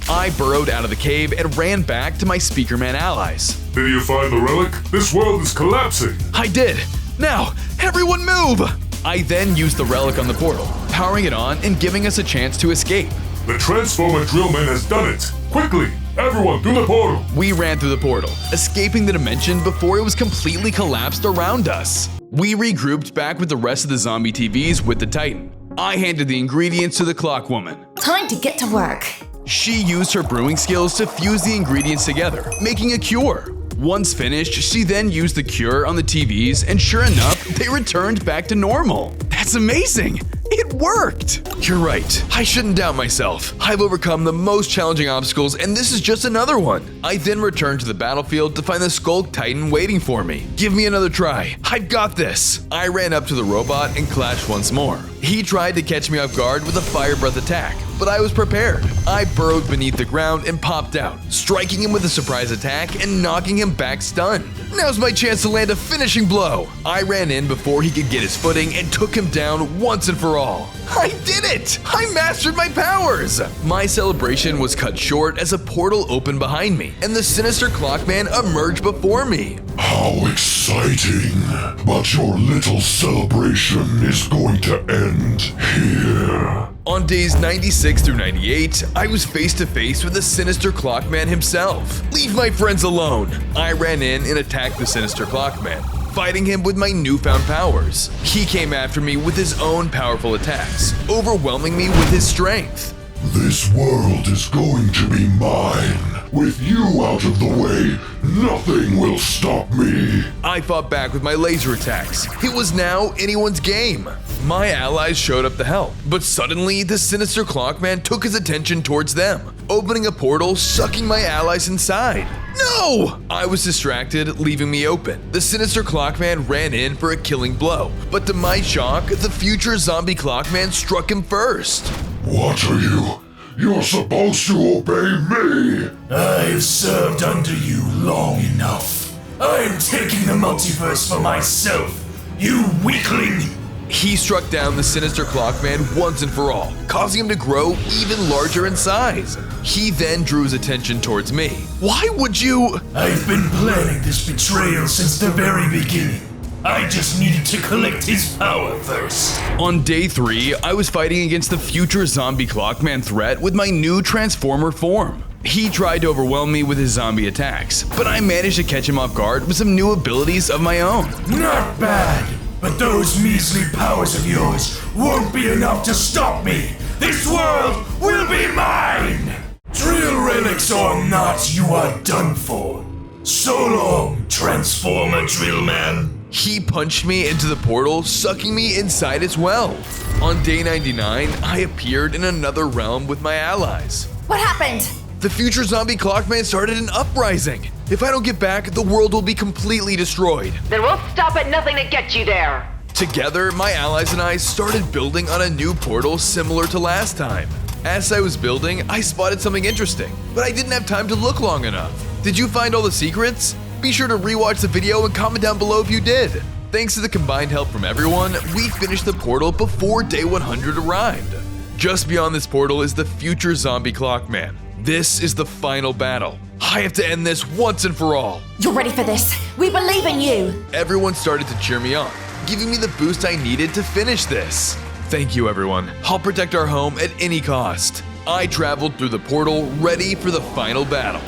I burrowed out of the cave and ran back to my Speakerman allies. Did you find the relic? This world is collapsing. I did. Now, everyone move! I then used the relic on the portal, powering it on and giving us a chance to escape. The Transformer Drillman has done it. Quickly, everyone through the portal. We ran through the portal, escaping the dimension before it was completely collapsed around us. We regrouped back with the rest of the zombie TVs with the Titan. I handed the ingredients to the Clockwoman. Time to get to work. She used her brewing skills to fuse the ingredients together, making a cure. Once finished, she then used the cure on the TVs, and sure enough, they returned back to normal. That's amazing! It worked! You're right, I shouldn't doubt myself. I've overcome the most challenging obstacles, and this is just another one. I then returned to the battlefield to find the Skulk Titan waiting for me. Give me another try. I've got this. I ran up to the robot and clashed once more. He tried to catch me off guard with a fire breath attack, but I was prepared. I burrowed beneath the ground and popped out, striking him with a surprise attack and knocking him back stunned. Now's my chance to land a finishing blow. I ran in before he could get his footing and took him down once and for all. I did it! I mastered my powers! My celebration was cut short as a portal opened behind me, and the sinister Clockman emerged before me. How exciting! But your little celebration is going to end here. On days 96 through 98, I was face to face with the sinister Clockman himself. Leave my friends alone! I ran in and attacked the sinister Clockman, fighting him with my newfound powers. He came after me with his own powerful attacks, overwhelming me with his strength. This world is going to be mine. With you out of the way, nothing will stop me. I fought back with my laser attacks. It was now anyone's game. My allies showed up to help, but suddenly the sinister Clockman took his attention towards them, opening a portal, sucking my allies inside. No! I was distracted, leaving me open. The sinister Clockman ran in for a killing blow, but to my shock, the future zombie Clockman struck him first. What are you? You're supposed to obey me! I've served under you long enough. I'm taking the multiverse for myself, you weakling! He struck down the sinister Clockman once and for all, causing him to grow even larger in size. He then drew his attention towards me. Why would you? I've been planning this betrayal since the very beginning. I just needed to collect his power first. On day 3, I was fighting against the future zombie Clockman threat with my new Transformer form. He tried to overwhelm me with his zombie attacks, but I managed to catch him off guard with some new abilities of my own. Not bad, but those measly powers of yours won't be enough to stop me. This world will be mine! Drill relics or not, you are done for. So long, Transformer Drill Man. He punched me into the portal, sucking me inside as well. On day 99, I appeared in another realm with my allies. What happened? The future zombie Clockman started an uprising. If I don't get back, the world will be completely destroyed. Then we'll stop at nothing to get you there. Together, my allies and I started building on a new portal similar to last time. As I was building, I spotted something interesting, but I didn't have time to look long enough. Did you find all the secrets? Be sure to rewatch the video and comment down below if you did. Thanks to the combined help from everyone, we finished the portal before day 100 arrived. Just beyond this portal is the future zombie Clockman. This is the final battle. I have to end this once and for all. You're ready for this. We believe in you. Everyone started to cheer me on, giving me the boost I needed to finish this. Thank you, everyone. I'll protect our home at any cost. I traveled through the portal, ready for the final battle.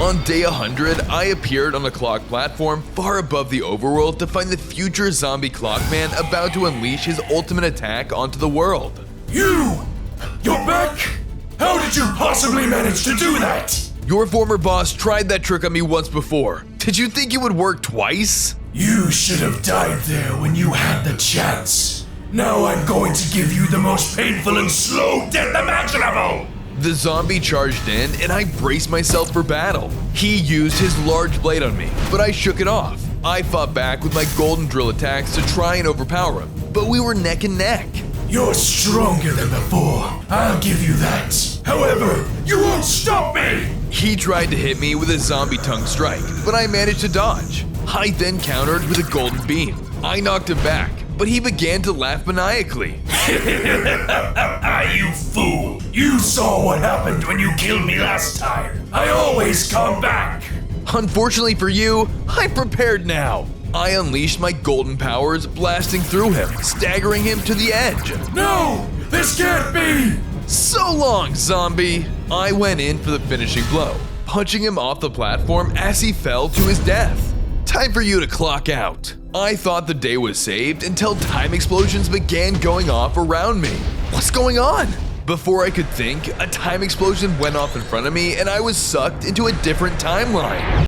On day 100, I appeared on a clock platform far above the overworld to find the future zombie Clockman about to unleash his ultimate attack onto the world. You're back? How did you possibly manage to do that? Your former boss tried that trick on me once before. Did you think it would work twice? You should have died there when you had the chance. Now I'm going to give you the most painful and slow death imaginable! The zombie charged in, and I braced myself for battle. He used his large blade on me, but I shook it off. I fought back with my golden drill attacks to try and overpower him, but we were neck and neck. You're stronger than before, I'll give you that. However, you won't stop me! He tried to hit me with a zombie tongue strike, but I managed to dodge. I then countered with a golden beam. I knocked him back, but he began to laugh maniacally. You fool! You saw what happened when you killed me last time. I always come back. Unfortunately for you, I'm prepared now. I unleashed my golden powers, blasting through him, staggering him to the edge. No! This can't be! So long, zombie! I went in for the finishing blow, punching him off the platform as he fell to his death. Time for you to clock out. I thought the day was saved until time explosions began going off around me. What's going on? Before I could think, a time explosion went off in front of me and I was sucked into a different timeline.